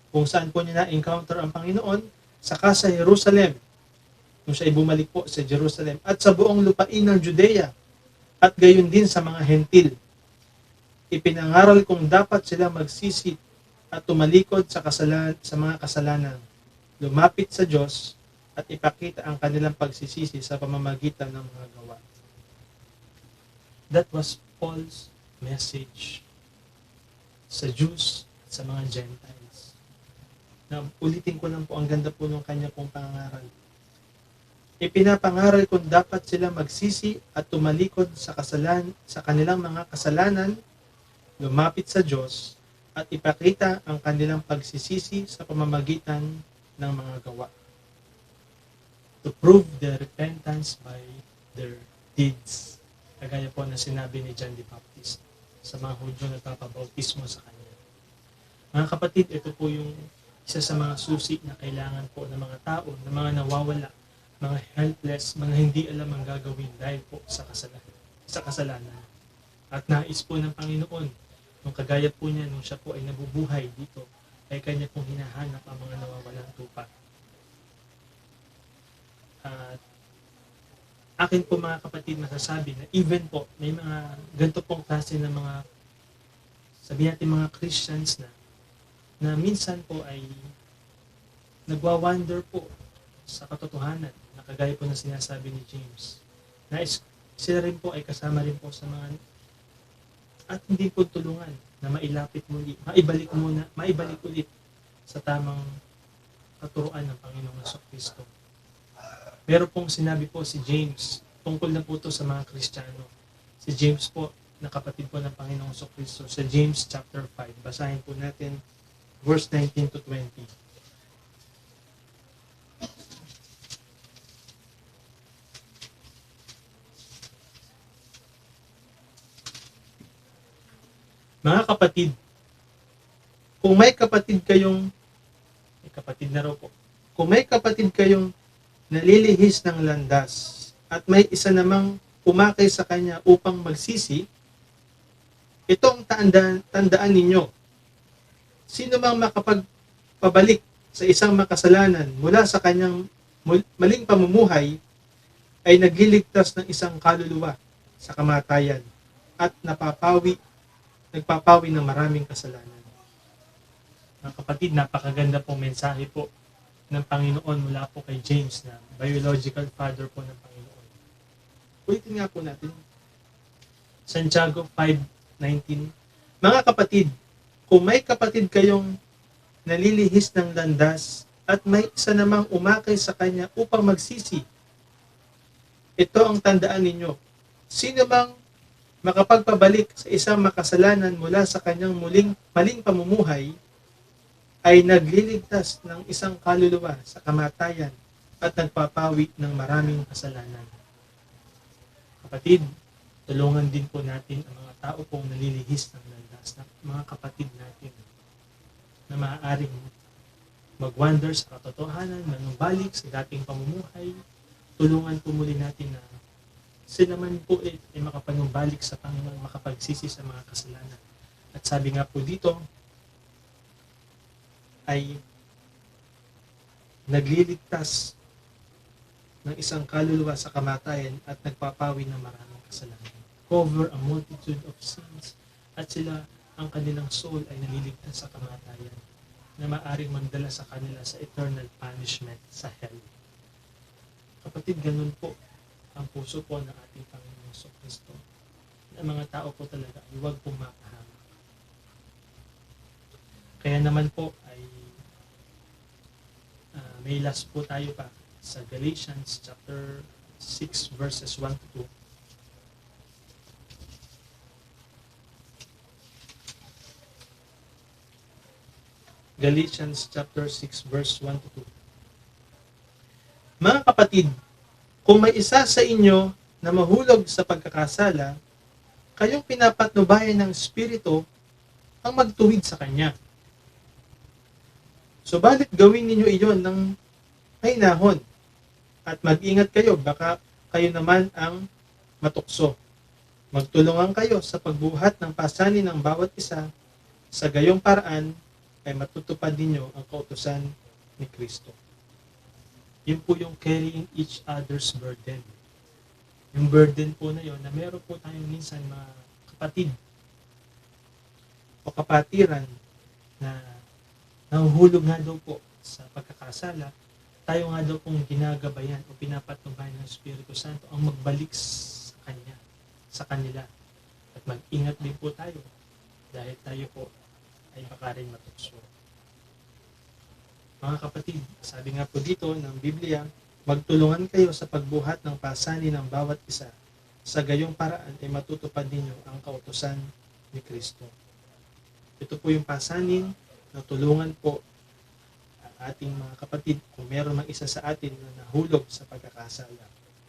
kung saan po niya na-encounter ang Panginoon, saka sa Jerusalem, nung siya ay bumalik po sa Jerusalem, at sa buong lupain ng Judea, at gayon din sa mga hentil. Ipinangaral kong dapat sila magsisi at tumalikod sa mga kasalanan, lumapit sa Diyos, at ipakita ang kanilang pagsisisi sa pamamagitan ng mga gawa. That was Paul's message sa Jews at sa mga Gentiles. Na ulitin ko lang po, ang ganda po ng kanya pong pangaral. Ipinapangaral kung dapat sila magsisi at tumalikod sa kanilang mga kasalanan, lumapit sa Diyos, at ipakita ang kanilang pagsisisi sa pamamagitan ng mga gawa. To prove their repentance by their deeds. Kagaya po na sinabi ni John the Baptist sa mga Hudyo na nagpapabautismo sa kanya. Mga kapatid, ito po yung isa sa mga susi na kailangan po ng mga tao, ng mga nawawala, mga helpless, mga hindi alam ang gagawin dahil po sa kasalanan. At nais po ng Panginoon, nung kagaya po niya, nung siya po ay nabubuhay dito, ay kanya pong hinahanap ang mga nawawalang tupa. At akin po mga kapatid masasabi na even po may mga ganito pong klase ng mga, sabihin natin mga Christians na minsan po ay nagwa-wonder po sa katotohanan na kagaya po na sinasabi ni James. Na sila rin po ay kasama rin po sa mga at hindi po tulungan na mailapit muli, maibalik ulit sa tamang katuruan ng Panginoong Hesukristo. Meron pong sinabi po si James, tungkol na po ito sa mga Kristiyano. Si James po, na kapatid po ng Panginoong Hesukristo, sa James chapter 5. Basahin po natin verse 19 to 20. Mga kapatid, kung may kapatid kayong, may kapatid na raw po, kung may kapatid kayong nalilihis ng landas at may isa namang umakay sa kanya upang magsisi, ito ang tandaan ninyo. Sino mang makapagpabalik sa isang makasalanan mula sa kanyang maling pamumuhay ay nagliligtas ng isang kaluluwa sa kamatayan at nagpapawi ng maraming kasalanan. Mga kapatid, napakaganda pong mensahe po ng Panginoon mula po kay James na biological father po ng Panginoon. Ulitin nga po natin. Santiago 5:19. Mga kapatid, kung may kapatid kayong nalilihis ng landas at may isa namang umakay sa kanya upang magsisi, ito ang tandaan ninyo. Sino mang makapagpabalik sa isang makasalanan mula sa kanyang maling pamumuhay ay nagliligtas ng isang kaluluwa sa kamatayan at nagpapawi ng maraming kasalanan. Kapatid, tulungan din po natin ang mga tao pong nalilihis ng landas, na mga kapatid natin na maaaring mag-wander sa katotohanan, manumbalik sa dating pamumuhay. Tulungan po muli natin na sila man po ay makapanumbalik sa Panginoon, makapagsisi sa mga kasalanan. At sabi nga po dito, ay nagliligtas ng isang kaluluwa sa kamatayan at nagpapawi ng maraming kasalanan. Cover a multitude of sins, at sila, ang kanilang soul ay naliligtas sa kamatayan na maaring magdala sa kanila sa eternal punishment sa hell. Kapatid, ganun po ang puso po ng ating Panginoong Kristo. Na mga tao po talaga ay huwag pong makahamak. Kaya naman po ay may last po tayo pa sa Galatians chapter 6 verses 1 to 2. Galatians chapter 6 verse 1 to 2. Mga kapatid, kung may isa sa inyo na mahulog sa pagkakasala, kayong pinapatnubayan ng Espiritu ang magtuwid sa Kanya. Subalit gawin ninyo iyon ng mahinahon at mag-ingat kayo, baka kayo naman ang matukso. Magtulungan kayo sa pagbuhat ng pasanin ng bawat isa, sa gayong paraan ay matutupad ninyo ang kautusan ni Kristo. Yun po yung carrying each other's burden. Yung burden po na yun, na meron po tayong minsan mga kapatid o kapatiran na nahuhulog nga daw po sa pagkakasala, tayo nga daw pong ginagabayan o pinapatnubayan ng Espiritu Santo ang magbalik sa kanila. At mag-ingat din po tayo dahil tayo po ay baka rin matukso. Mga kapatid, sabi nga po dito ng Biblia, magtulungan kayo sa pagbuhat ng pasanin ng bawat isa. Sa gayong paraan ay matutupad ninyo ang kautusan ni Kristo. Ito po yung pasanin na tulungan po ang ating mga kapatid kung meron mang isa sa atin na nahulog sa pagkakasala.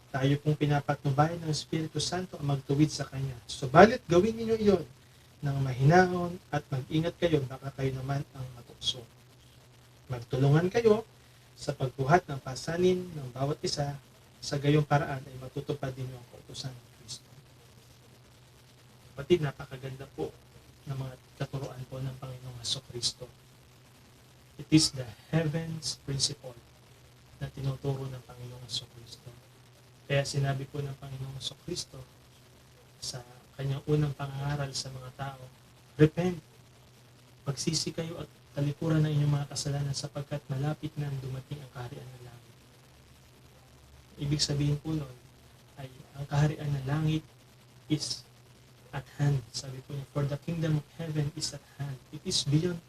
Tayo pong pinapatnubayan ng Espiritu Santo ang magtuwid sa Kanya. Subalit gawin ninyo iyon ng mahinahon at mag-ingat kayo, baka kayo naman ang matukso. Magtulungan kayo sa pagbuhat ng pasanin ng bawat isa, sa gayong paraan ay matutupad din ang kautusan ng Kristo. Kapatid, napakaganda po ng mga katuruan po ng Panginoong Kristo. It is the heavens principle na tinuturo ng Panginoong Kristo. Kaya sinabi po ng Panginoong Kristo sa kanyang unang pangangaral sa mga tao, repent, magsisi kayo at talikuran ng inyong mga kasalanan sapagkat malapit na dumating ang kaharian ng langit. Ibig sabihin po nun ay ang kaharian ng langit is at hand. Sabi po niya, for the kingdom of heaven is at hand. It is beyond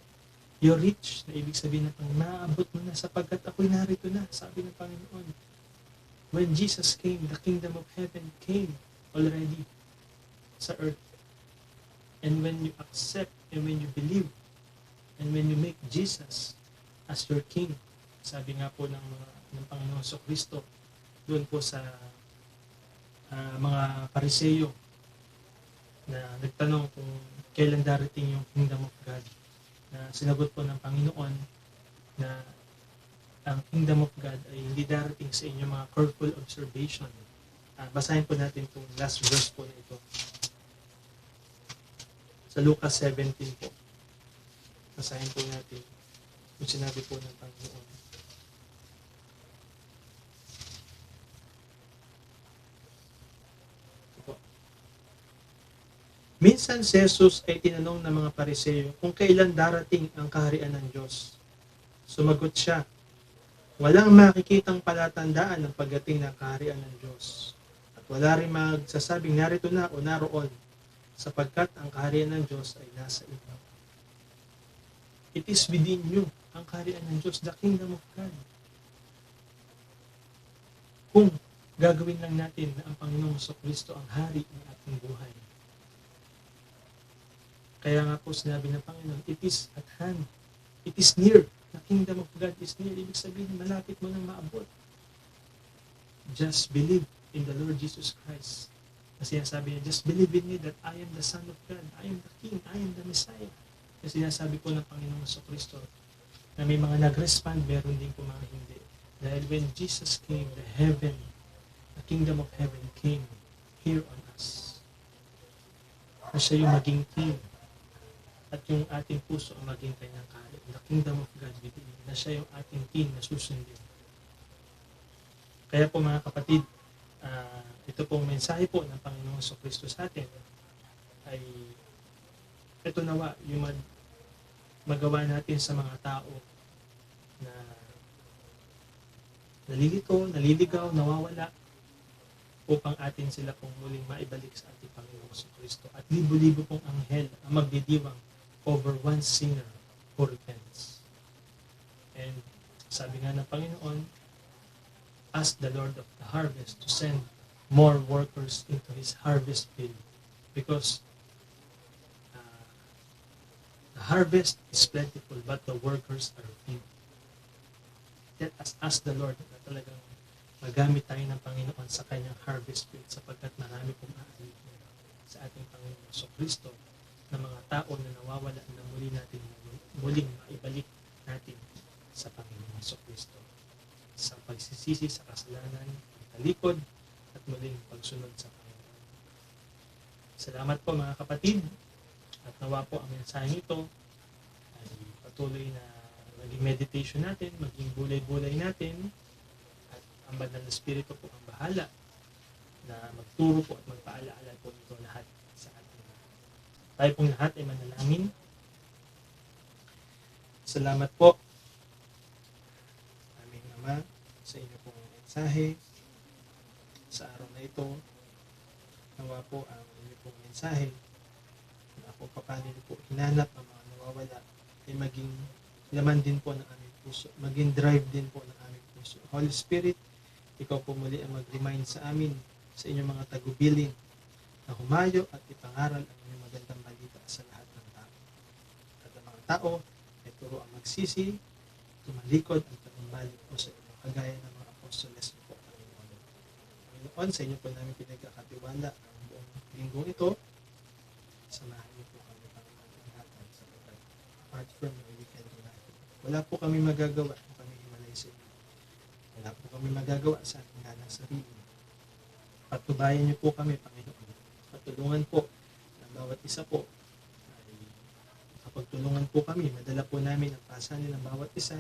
your reach. Na ibig sabihin na maaabot mo na sapagkat ako'y narito na, sabi ng Panginoon. When Jesus came, the kingdom of heaven came already sa earth. And when you accept and when you believe and when you make Jesus as your King, sabi nga po ng Panginoon Kristo doon po sa mga Pariseyo na nagtanong kung kailan darating yung Kingdom of God. Na sinagot po ng Panginoon na ang Kingdom of God ay hindi darating sa inyong mga careful observation. Basahin po natin itong last verse po na ito. Sa Lucas 17 po. Basahin po natin yung sinabi po ng Panginoon. Ito po. Minsan si Jesus ay tinanong ng mga Pariseo kung kailan darating ang kaharian ng Diyos. Sumagot siya, walang makikitang palatandaan ng pagdating ng kaharian ng Diyos. At wala rin magsasabing narito na o naroon, sapagkat ang kaharian ng Diyos ay nasa inyo. It is within you, ang kaharian ng Diyos, the kingdom of God. Kung gagawin lang natin na ang Panginoong Kristo ang hari ng ating buhay. Kaya nga po sinabi ng Panginoon, it is at hand. It is near. The kingdom of God is near. Ibig sabihin, malapit mo nang maabot. Just believe in the Lord Jesus Christ. Kasi sabi niya, just believe in me that I am the Son of God. I am the King. I am the Messiah. Kasi sinasabi po ng Panginoong Kristo na may mga nag-respond, meron din po mga hindi. Dahil when Jesus came, the kingdom of heaven came here on us. Na siya yung maging king. At yung ating puso ang maging kanyang kaharian. The kingdom of God within you. Na siya yung ating king na susundin. Kaya po mga kapatid, ito pong mensahe po ng Panginoong Kristo sa atin ay ito nawa yung magawa natin sa mga tao na nalilito, naliligaw, nawawala upang atin sila pong muling maibalik sa ating Panginoong Kristo. At libo-libo pong anghel ang magdidiwang over one sinner who repents. And sabi nga ng Panginoon, ask the Lord of the harvest to send more workers into His harvest field because the harvest is plentiful but the workers are few. Let us ask the Lord na talagang magamit tayo ng Panginoon sa kanyang harvest field sapagkat marami pong aalit sa ating Panginoon Kristo na mga tao na nawawala na muling maibalik natin sa Panginoon Kristo sa pagsisisi sa kasalanan, talikod at muling pagsunod sa Panginoon. Salamat po mga kapatid. At nawa po ang mensahe nito ay patuloy na maging meditation natin, maging bulay-bulay natin, at ang banal na Espiritu po ang bahala na magturo po at magpaalaala po nito lahat sa atin. Tayo pong lahat ay manalangin. Salamat po, aming Ama, sa inyo pong mensahe sa araw na ito. Nawa po ang inyo pong mensahe kung paano po hinanap ang mga nawawala ay maging laman din po ng aming puso, maging drive din po ng aming puso. Holy Spirit, ikaw po muli ang mag-remind sa amin, sa inyong mga tagubilin na humayo at ipangaral ang inyong magandang balita sa lahat ng tao. At ang mga tao ay turo ang magsisi, tumalikod at tumbalik po sa inyo, kagaya ng mga apostoles po, Panginoon. Panginoon, sa inyo po namin pinagkakatiwala ang buong linggong ito. Samahan niyo po kami, Panginoon, ingatan sa pagkat apart from you, we can do nothing. Wala po kami magagawa kung kami himalay sa inyo. Wala po kami magagawa sa ating ganang sarili. Patubayan niyo po kami, Panginoon. Patulungan po ng bawat isa po. Ay, kapag tulungan po kami, madala po namin ang pasanin ng bawat isa,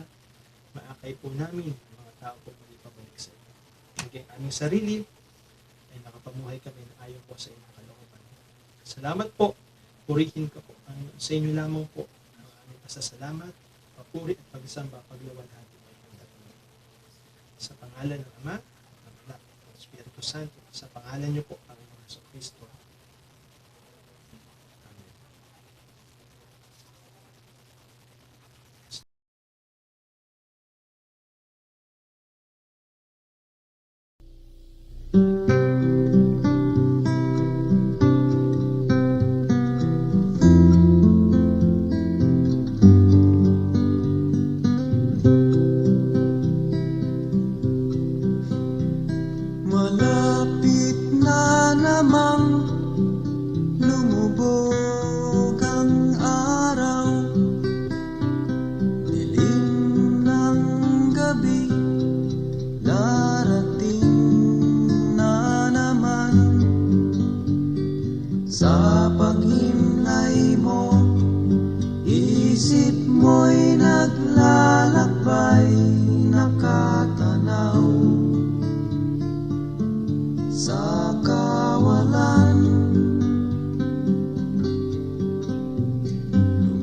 maakay po namin ang mga tao po muli pabalik sa inyo. Naging aming sarili ay nakapamuhay kami na ayon po sa inyong kalooban. Salamat po. Purihin ka po. Sa inyo lamang po ang aming pasasalamat, papuri at pagsamba, pagluwalhati ay hanggang. Sa pangalan ng Ama, ng Anak, ng Espiritu Santo, sa pangalan niyo po, Panginoon Kristo. Amen. Malapit na namang lumubog Sa paghimlay mo, isip mo'y naglalakbay, nakatanaw sa kawalan.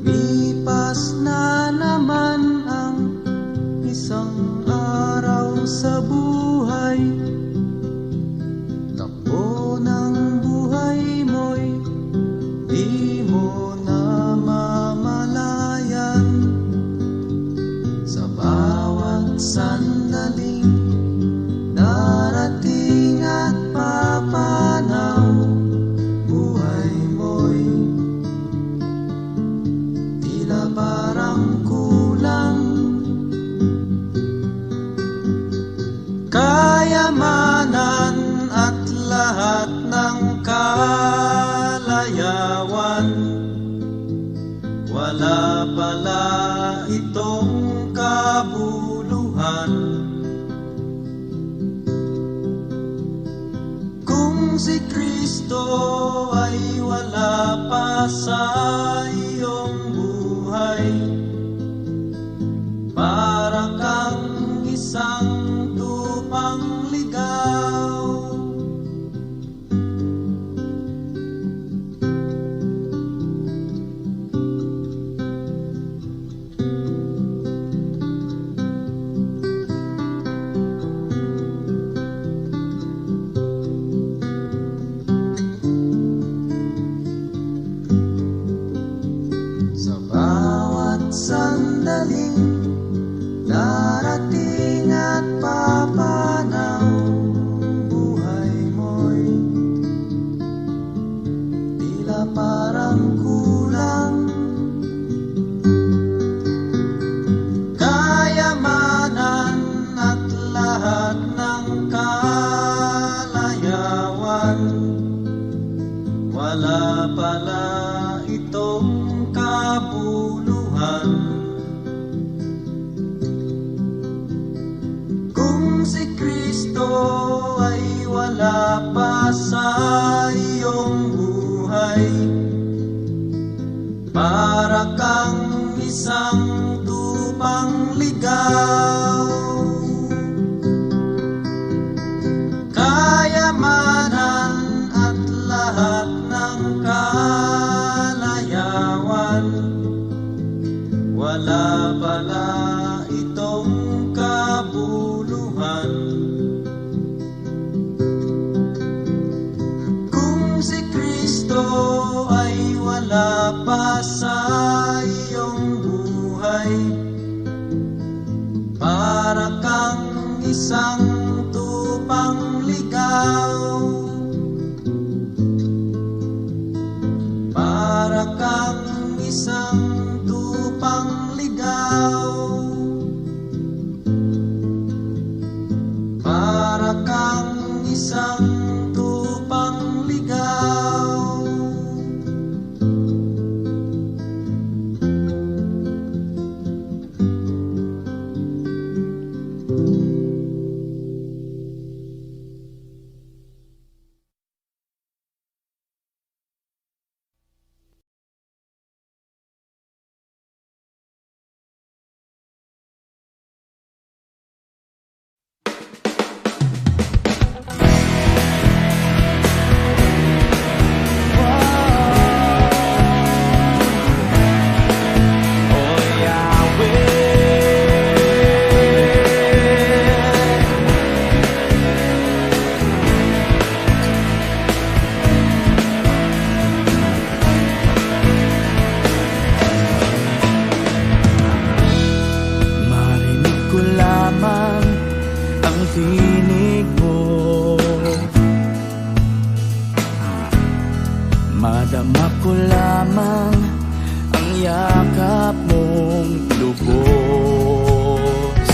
Lumipas na naman ang isang araw sa buhay. Takbo ng buhay mo'y di mo na mamalayan. Sa bawat sandaling darating at papanaw, buhay mo'y tila parang kulang. Kayamanan at lahat ng kalayawan, wala pala itong kabuluhan. Kung si Kristo ay wala pa sa iyong buhay, para kang isang tupang ligaw. Sa bawat sandaling darating at papanaw, buhay mo'y tila parang kulang. Kayamanan at lahat ng kalayawan, wala pala itong kabuluhan. Kung si Kristo ay wala pa sa iyong buhay, para kang isang tupang ligaw. Kayamanan at lahat ng kalayawan, wala pala itong kabuluhan. Kung si Kristo ay wala pa sa iyong buhay, para kang isang tupang ligaw. Para kang isang tupang ligaw. Para kang isang tupang ligaw. tinig mo. Madama ko lamang ang yakap mong lubos.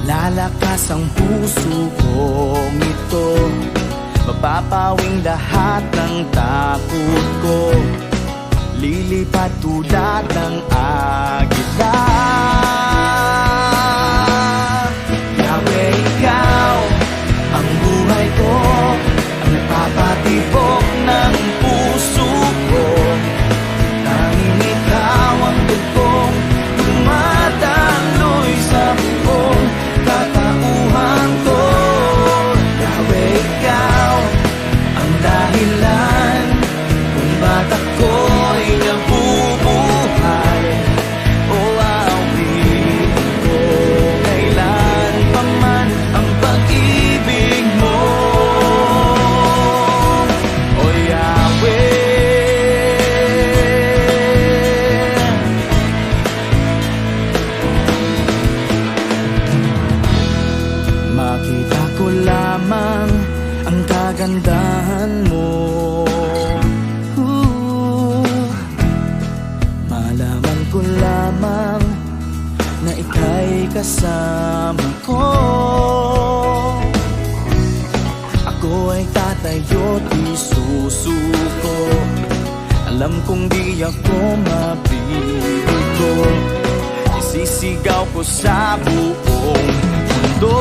Lalakas ang puso kong ito, mapapawing lahat ng takot ko. Lilipad tulad ng agila. Yahweh, ikaw ang buhay ko, ang nagpapatibok ng kagandahan mo. Malaman ko lamang na ika'y kasama ko. Ako ay tatayo't isusuko. Alam kong di ako mabibigo. Isisigaw ko sa buong mundo.